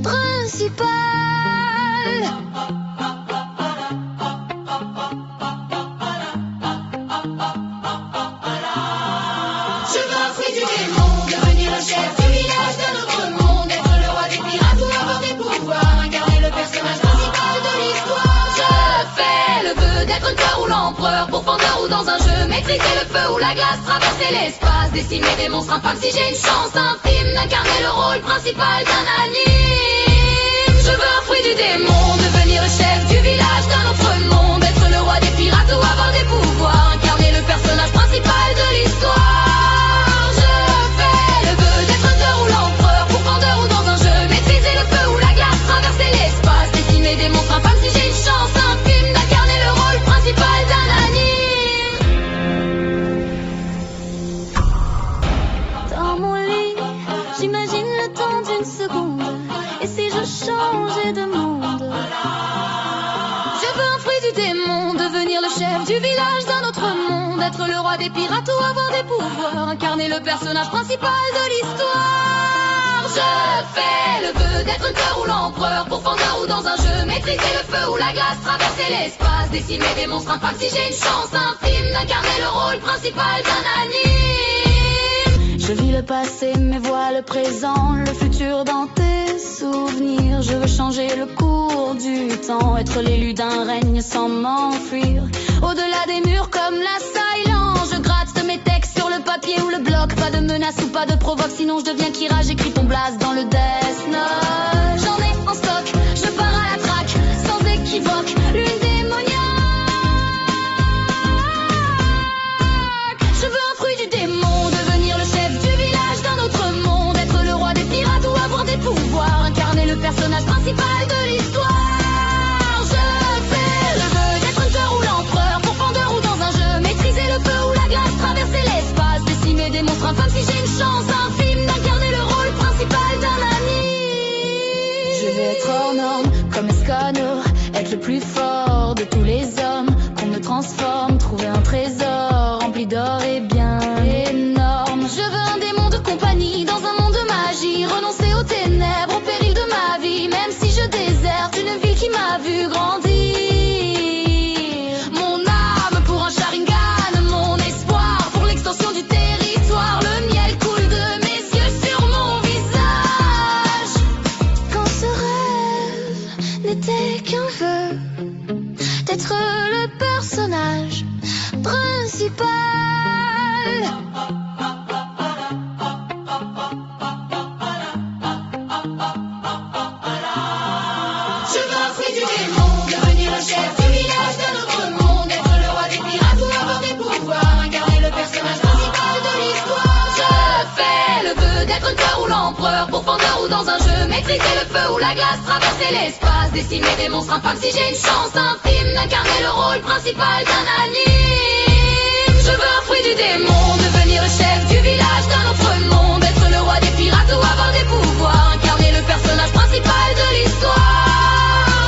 principal. Je veux un fruit du démon, devenir le chef du village d'un autre monde, être le roi des pirates ou avoir des pouvoirs, incarner le personnage principal de l'histoire. Je fais le vœu d'être un cœur ou l'empereur, pourfendeur ou dans un jeu, maîtriser le feu ou la glace, traverser l'espace, décimer des monstres infâmes si j'ai une chance infime d'incarner le rôle principal d'un anime. Je veux un fruit du démon, devenir le chef du village d'un autre monde, être le roi des pirates ou avoir des pouvoirs, incarner le personnage principal de l'histoire. Je fais le vœu d'être un cœur ou l'empereur, pourfendeur ou dans un jeu, maîtriser le feu ou la glace, traverser l'espace, décimer des monstres infâmes si j'ai une chance infime d'incarner le rôle principal d'un anime. Dans mon lit, j'imagine le temps d'une seconde, et si je changeais de monde? Je veux un fruit du démon, devenir le chef du village d'un autre monde, être le roi des pirates ou avoir des pouvoirs, incarner le personnage principal de l'histoire. Je fais le vœu d'être un cœur ou l'empereur, pourfendeur ou dans un jeu, maîtriser le feu ou la glace, traverser l'espace, décimer des monstres infâmes si j'ai une chance infime d'incarner le rôle principal d'un anime. Je vis le passé mais vois le présent, le futur dans tes souvenirs. Je veux changer le cours du temps, être l'élu d'un règne sans m'enfuir. Au-delà des murs comme la silence, je gratte de mes textes sur le papier ou le bloc. Pas de menace ou pas de provoque, sinon je deviens Kira, j'écris ton blast dans le Death Note. J'en ai en stock, je pars à la traque, sans équivoque, lune démoniaque. Je veux un fruit du démon, devenir le chef du village d'un autre monde, être le roi des pirates ou avoir des pouvoirs, incarner le personnage principal de l'histoire. Je fais le vœu d'être un cœur ou l'empereur, pourfendeur ou dans un jeu, maîtriser le feu ou la glace, traverser l'espace, décimer des monstres infâmes si j'ai une chance infime d'incarner le rôle principal d'un anime. Je veux être hors norme comme Escanor, être le plus fort de tous les hommes, qu'on me transforme, trouver un trésor rempli d'or et bien énorme. Je veux un démon de compagnie dans un monde de magie, renoncer aux ténèbres, au péril de ma vie, même si je déserte une ville qui m'a vu grandir. Mon âme pour un Sharingan, mon espoir pour l'extension du territoire. Le miel coule de mes yeux sur mon visage. Quand ce rêve n'était qu'un vœu d'être le personnage principal. Je veux un fruit du démon, devenir le chef du village d'un autre monde, être le roi des pirates ou avoir des pouvoirs, incarner le personnage principal de l'histoire. Je fais le vœu d'être un cœur ou l'empereur, pourfendeur ou dans un jeu, maîtriser le feu ou la glace, traverser l'espace, décimer des monstres infâmes si j'ai une chance infime d'incarner le rôle principal d'un anime. Je veux un fruit du démon, devenir le chef du village d'un autre monde, être le roi des pirates ou avoir des pouvoirs, incarner le personnage principal de l'histoire.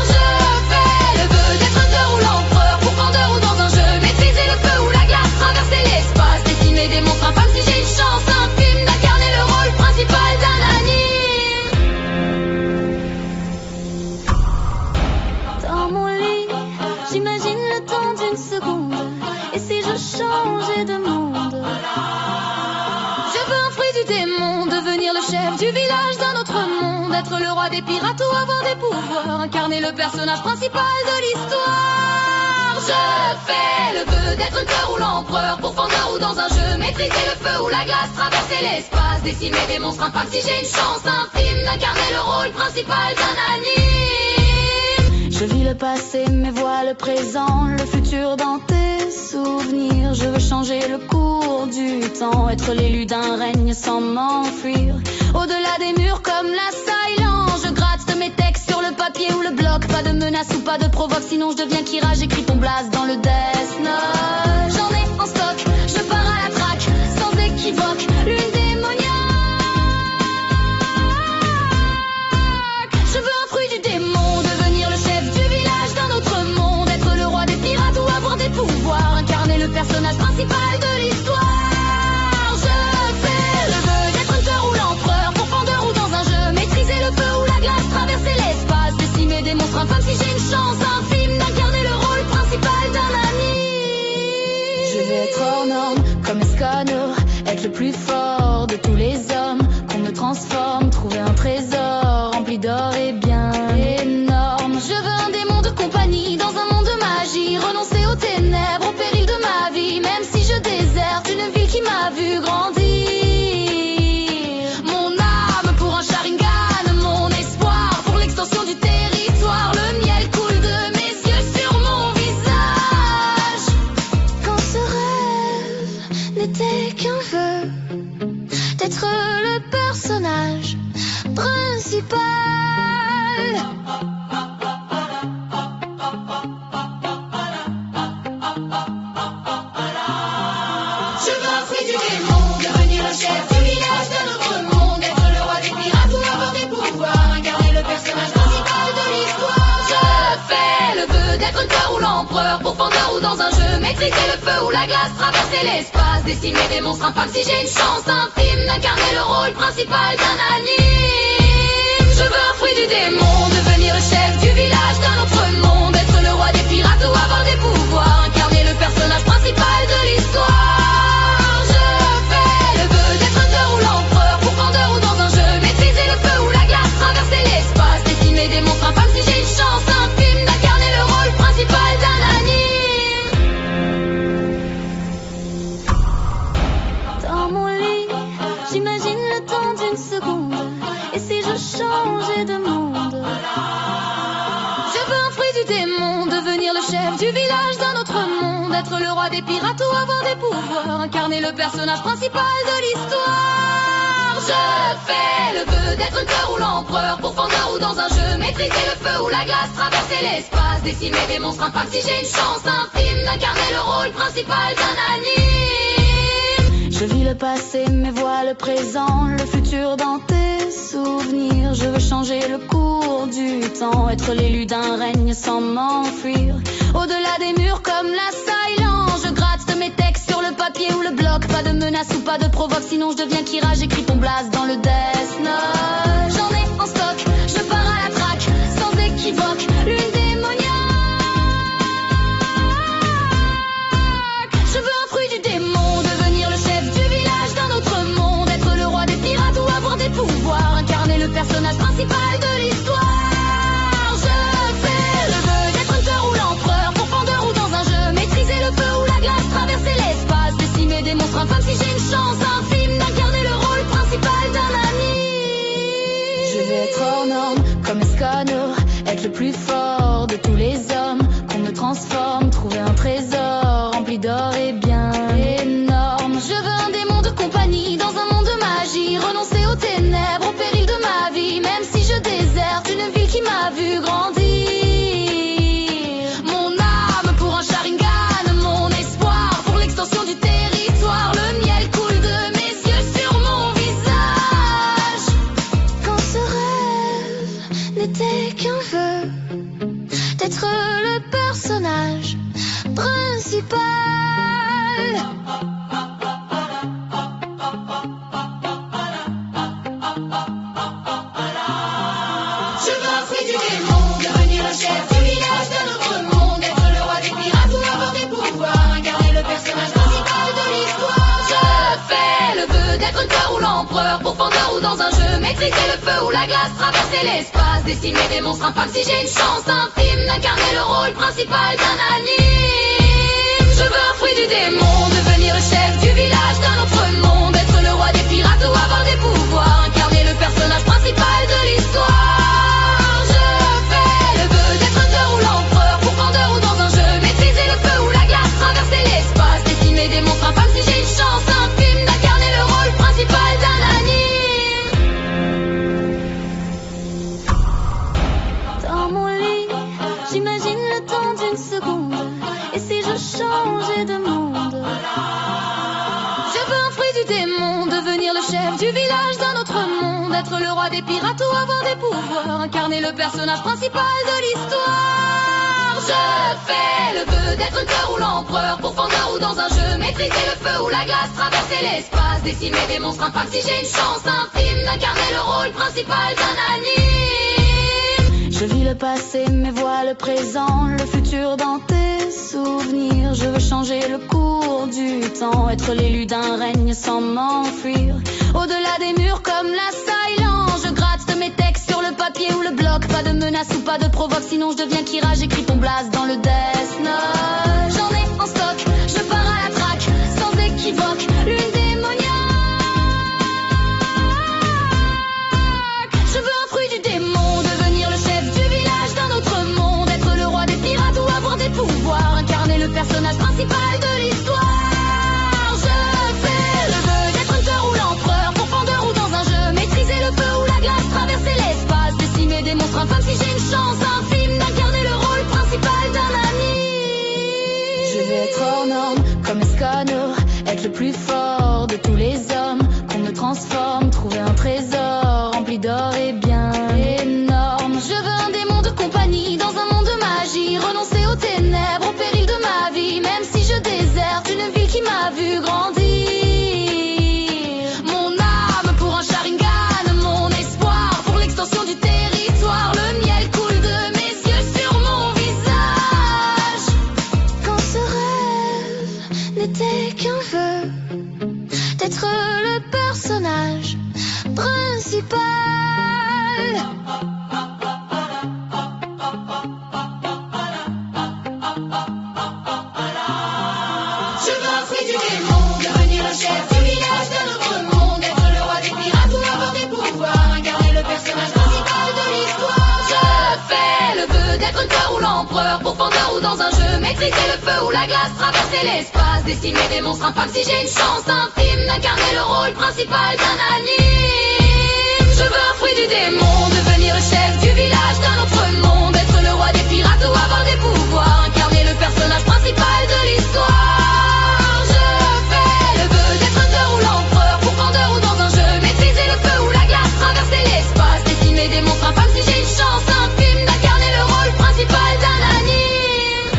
Je fais le vœu d'être un cœur ou l'empereur, pourfendeur ou dans un jeu, maîtriser le feu ou la glace, traverser l'espace, décimer des monstres infâmes si j'ai une chance infime d'incarner le rôle principal d'un anime. Dans mon lit, j'imagine le temps d'une seconde, et si je changeais de monde? Je veux un fruit du démon, devenir le chef du village d'un autre monde, être le roi des pirates ou avoir des pouvoirs, incarner le personnage principal de l'histoire. Je fais le vœu d'être un cœur ou l'empereur, pourfendeur ou dans un jeu, maîtriser le feu ou la glace, traverser l'espace, décimer des monstres infâmes si j'ai une chance infime d'incarner le rôle principal d'un anime. Je vis le passé mais vois le présent, le futur dans tes souvenirs. Je veux changer le cours du temps, être l'élu d'un règne sans m'enfuir. Au-delà des murs comme l'assaillant, je gratte de mes textes sur le papier ou le bloc. Pas de menace ou pas de provoque, sinon je deviens Kira. J'écris ton blast dans le Death Note. J'en ai en stock, je pars à la traque, sans équivoque, lune démoniaque. Je veux un fruit du démon, devenir le chef du village d'un autre monde, être le roi des pirates ou avoir des pouvoirs, incarner le personnage principal de l'histoire. Je fais le vœu d'être hunter ou l'empereur, pourfendeur ou dans un jeu, maîtriser le feu ou la glace, traverser l'espace, décimer des monstres infâmes si j'ai une chance infime d'incarner le rôle principal d'un ami. Je veux être hors norme comme Escanor, être le plus fort de tous les hommes, qu'on me transforme, trouver un trésor rempli d'or et bien énorme. Je veux un démon de compagnie dans un monde de magie, renoncer aux ténèbres, au péril de ma vie, même si je déserte une ville qui m'a vu grandir. Mon âme pour un Sharingan, mon espoir pour l'extension du territoire. Le miel coule de mes yeux sur mon visage. Quand ce rêve n'était qu'un vœu d'être le personnage principal. Je veux un fruit du démon, devenir le chef du village d'un autre monde, être le roi des pirates ou avoir des pouvoirs, incarner le personnage principal de l'histoire. Je fais le vœu d'être hunter ou l'empereur, pourfendeur ou dans un jeu, maîtriser le feu ou la glace, traverser l'espace, décimer des monstres infâmes si j'ai une chance infime d'incarner le rôle principal d'un anime. Je veux un fruit du démon, devenir le chef du village d'un autre monde, être le roi des pirates ou avoir des pouvoirs, incarner le personnage principal de l'histoire. Je fais le vœu d'être hunter ou l'empereur, pourfendeur ou dans un jeu, maîtriser le feu ou la glace, traverser l'espace, décimer des monstres infâmes si j'ai une chance infime d'incarner le rôle principal d'un anime. Dans mon lit, j'imagine le temps d'une seconde, et si je changeais de monde? Je veux un fruit du démon, devenir le chef du village d'un autre monde, être le roi des pirates ou avoir des pouvoirs, incarner le personnage principal de l'histoire. Je fais le vœu d'être hunter ou l'empereur, pourfendeur ou dans un jeu, maîtriser le feu ou la glace, traverser l'espace, décimer des monstres infâmes si j'ai une chance infime d'incarner le rôle principal d'un anime. Je vis le passé mais vois le présent, le futur dans tes souvenirs. Je veux changer le cours du temps, être l'élu d'un règne sans m'enfuir. Au-delà des murs comme l'assaillant, je gratte de mes textes sur le papier ou le bloc. Pas de menace ou pas de provoque, sinon je deviens Kira. J'écris ton blast dans le Death Note. J'en ai en stock, je pars à la traque, sans équivoque, lune démoniaque. Je veux un fruit du démon, devenir le chef du village d'un autre monde, être le roi des pirates ou avoir des pouvoirs, incarner le personnage principal de l'histoire. Je fais le vœu d'être hunter ou l'empereur, pourfendeur ou dans un jeu, maîtriser le feu ou la glace, traverser l'espace, décimer des monstres infâmes si j'ai une chance infime d'incarner le rôle principal d'un ami. Je veux être hors norme comme Escanor, être le plus fort de tous les hommes, qu'on me transforme, trouver un trésor rempli d'or et bien énorme. Je veux un démon de compagnie dans un monde de magie, renoncer aux ténèbres, au péril de ma vie, même si je déserte une ville qui m'a vu grandir. Mon âme pour un Sharingan, mon espoir pour l'extension du territoire. Le miel coule de mes yeux sur mon visage. Quand ce rêve n'était qu'un vœu d'être le personnage principal. Je veux un fruit du démon, devenir le chef du village d'un autre monde, être le roi des pirates ou avoir des pouvoirs, incarner le personnage principal de l'histoire. Je fais le vœu d'être hunter ou l'empereur, pourfendeur ou dans un jeu, maîtriser le feu ou la glace, traverser l'espace, décimer des monstres infâmes si j'ai une chance infime d'incarner le rôle principal d'un anime. Je veux un fruit du démon, devenir le chef du village d'un autre monde, être le roi des pirates ou avoir des pouvoirs, incarner le personnage principal de l'histoire. Je fais le vœu d'être hunter J'imagine le temps d'une seconde. Et si je changeais de monde? Je veux un fruit du démon, devenir le chef du village d'un autre monde, être le roi des pirates ou avoir des pouvoirs, incarner le personnage principal de l'histoire. Je fais le vœu d'être un cœur ou l'empereur, pourfendeur ou dans un jeu, maîtriser le feu ou la glace, traverser l'espace, décimer des monstres infâmes si j'ai une chance infime d'incarner le rôle principal d'un anime. Je vis le passé mais vois le présent, le futur dans tes souvenirs. Je veux changer le cours du temps, être l'élu d'un règne sans m'enfuir. Au-delà des murs comme la silence, je gratte de mes textes sur le papier ou le bloc. Pas de menace ou pas de provoque, sinon je deviens Kira, j'écris ton blast dans le Death Note. J'en ai en stock, je pars à la traque, sans équivoque, lune démoniaque. Je veux un fruit du démon, devenir le chef du village d'un autre monde, être le roi des pirates ou avoir des pouvoirs, incarner le personnage principal de l'histoire. Je fais le vœu d'être hunter ou l'empereur, pourfendeur ou dans un jeu, maîtriser le feu ou la glace, traverser l'espace, décimer des monstres infâmes si j'ai une chance infime d'incarner le rôle principal d'un ami. Je veux être hors norme comme Escanor, être le plus fort de tous les hommes, qu'on me transforme, trouver un trésor rempli d'or et bien énorme. Je veux un démon de compagnie dans un monde de magie, renoncer aux ténèbres, au péril de ma vie, même si je déserte une ville qui m'a vu grandir. Mon âme pour un Sharingan, mon espoir pour l'extension du territoire, le miel coule de mes yeux sur mon visage. Quand ce rêve n'était qu'un vœu d'être le personnage principal. Je veux un fruit du démon, devenir le chef du village d'un autre monde, être le roi des pirates ou avoir des pouvoirs, incarner le personnage principal de l'histoire. Je fais le vœu d'être un cœur ou l'empereur, pourfendeur ou dans un jeu, maîtriser le feu ou la glace, traverser l'espace, décimer des monstres infâmes si j'ai une chance infime d'incarner le rôle principal d'un anime. Je veux un fruit du démon, devenir le chef du village d'un autre monde, être le roi des pirates ou avoir des pouvoirs, incarner le personnage principal de l'histoire. Je fais le vœu d'être hunter ou l'empereur, pourfendeur ou dans un jeu, maîtriser le feu ou la glace, traverser l'espace, décimer des monstres infâmes si j'ai une chance infime d'incarner le rôle principal d'un anime.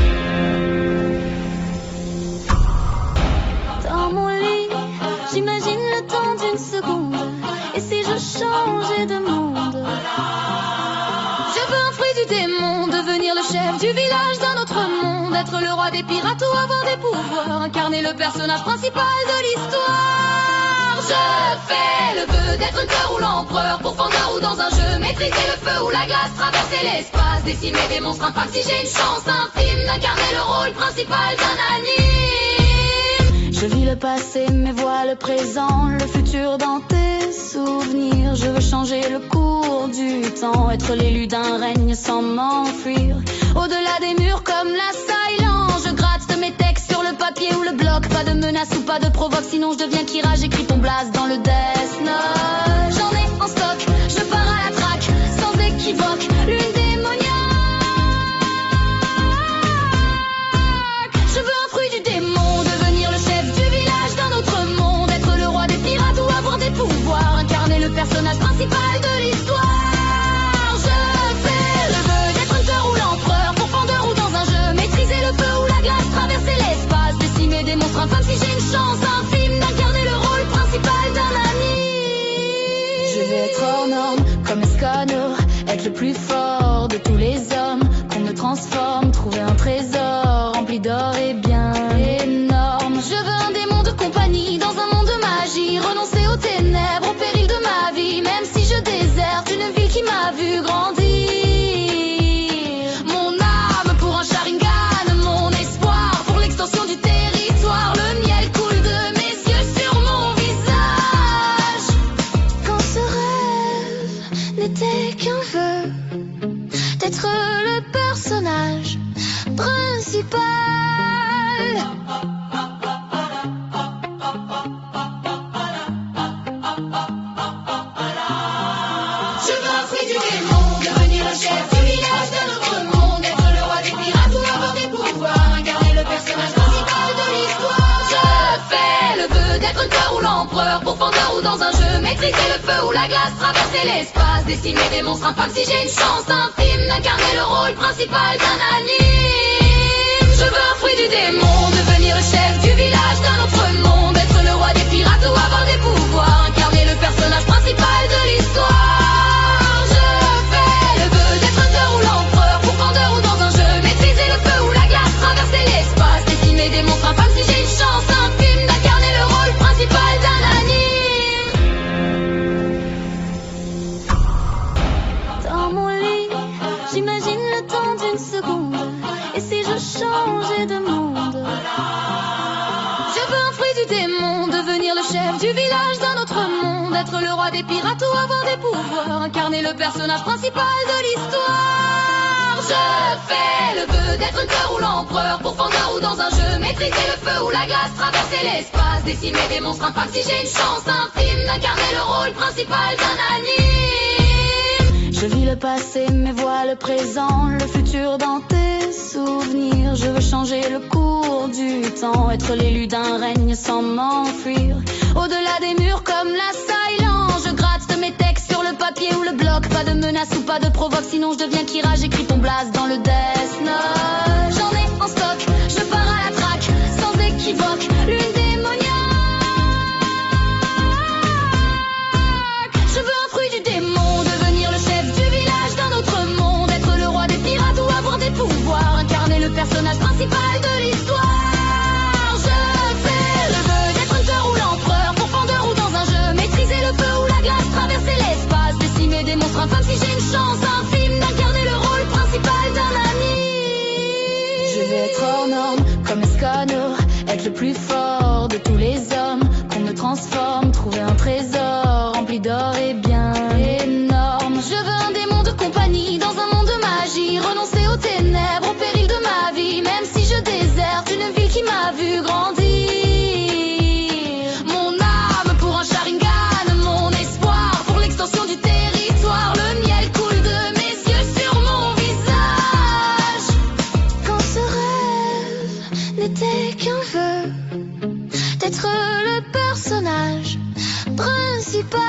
Dans mon lit, j'imagine le temps d'une seconde. Et si je changeais de monde? Je veux un fruit du démon, devenir le chef du village d'un autre monde, être le roi des pirates ou avoir des pouvoirs, incarner le personnage principal de l'histoire. Je fais le vœu d'être un cœur ou l'empereur, pourfendeur ou dans un jeu, maîtriser le feu ou la glace, traverser l'espace, décimer des monstres infâmes si j'ai une chance infime d'incarner le rôle principal d'un anime. Je vis le passé mais vois le présent, le futur dans tes souvenirs. Je veux changer le cours du temps, être l'élu d'un règne sans m'enfuir. Au-delà des murs comme la silence, je gratte de mes textes sur le papier ou le bloc. Pas de menace ou pas de provoque, sinon je deviens Kira, j'écris ton blast dans le Death Note. J'en ai en stock, je pars à la traque, sans équivoque, lune démoniaque. Je veux un fruit du démon, devenir le chef du village d'un autre monde, être le roi des pirates ou avoir des pouvoirs, incarner le personnage principal de l'histoire. Je fais le vœu d'être hunter ou l'empereur, pourfendeur ou dans un jeu, maîtriser le feu ou la glace, traverser l'espace, décimer des monstres infâmes si j'ai une chance infime d'incarner le rôle principal d'un ami. Je veux être hors norme comme Escanor, être le plus fort de tous les hommes, qu'on me transforme, trouver un trésor rempli d'or et bien énorme. Je veux un démon de compagnie dans un monde de magie, renoncer aux ténèbres, au péril de ma vie, même si je déserte une ville qui m'a vu grandir. Mon âme pour un Sharingan, mon espoir pour l'extension du territoire, le miel coule de mes yeux sur mon visage. Quand ce rêve n'était qu'un vœu d'être le personnage principal. Je veux un fruit du démon, devenir le chef du village d'un autre monde, être le roi maîtriser le feu ou la glace, traverser l'espace, décimer des monstres infâmes. Si j'ai une chance infime d'incarner le rôle principal d'un anime, je veux un fruit du démon, devenir le chef du village d'un autre monde, être le roi des pirates ou avoir des pouvoirs, incarner le personnage principal de l'histoire. Je fais le vœu d'être un cœur ou l'empereur, pourfendeur ou dans un jeu, maîtriser le feu ou la glace, traverser l'espace, décimer des monstres infâmes. Si j'ai une chance infime d'incarner le rôle principal d'un anime. Dans mon lit, j'imagine le temps d'une seconde, et si je changeais de monde? Je veux un fruit du démon, devenir le chef du village d'un autre monde, être le roi des pirates ou avoir des pouvoirs, incarner le personnage principal de l'histoire. Je fais le vœu d'être un cœur ou l'empereur, pourfendeur ou dans un jeu, maîtriser le feu ou la glace, traverser l'espace, décimer des monstres infâmes. Si j'ai une chance infime d'incarner le rôle principal d'un anime. Je vis le passé mais vois le présent, le futur dans tes souvenirs. Je veux changer le cours du temps, être l'élu d'un règne sans m'enfuir. Au-delà des murs comme la silence, je gratte de mes textes sur le papier ou le bloc. Pas de menace ou pas de provoque, sinon je deviens Kira. J'écris ton blast dans le Death Note. J'en ai en stock, je pars à la traque, sans équivoque, lune démoniaque. Je veux un fruit du démon, devenir le chef du village d'un autre monde, être le roi des pirates ou avoir des pouvoirs, incarner le personnage principal de l'histoire. Je fais le vœu d'être un cœur ou l'empereur, pourfendeur ou dans un jeu, maîtriser le feu ou la glace, traverser l'espace, décimer des monstres infâmes. Si j'ai une chance infime d'incarner le rôle principal d'un anime. Je veux être hors norme comme Escanor, être le plus fort de tous les hommes, qu'on me transforme, trouver un trésor rempli d'or et bien énorme. Je veux un démon de compagnie dans un monde de magie, renoncer aux ténèbres, au péril de ma vie, même si je déserte une ville qui m'a vu grandir. Mon âme pour un Sharingan, mon espoir pour l'extension du territoire. Le miel coule de mes yeux sur mon visage. Quand ce rêve n'était qu'un vœu d'être le personnage principal.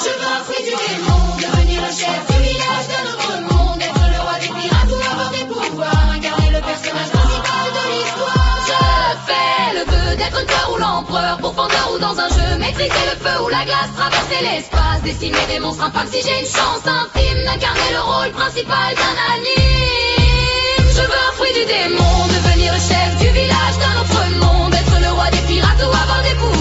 Je veux un fruit du démon, devenir le chef du village d'un autre monde, être le roi des pirates ou avoir des pouvoirs, incarner le personnage principal de l'histoire. Je fais le vœu d'être un cœur ou l'empereur, pourfendeur ou dans un jeu, maîtriser le feu ou la glace, traverser l'espace, décimer des monstres infâmes. Si j'ai une chance infime d'incarner le rôle principal d'un anime. Je veux un fruit du démon, devenir le chef du village d'un autre monde, être le roi des pirates ou avoir des pouvoirs,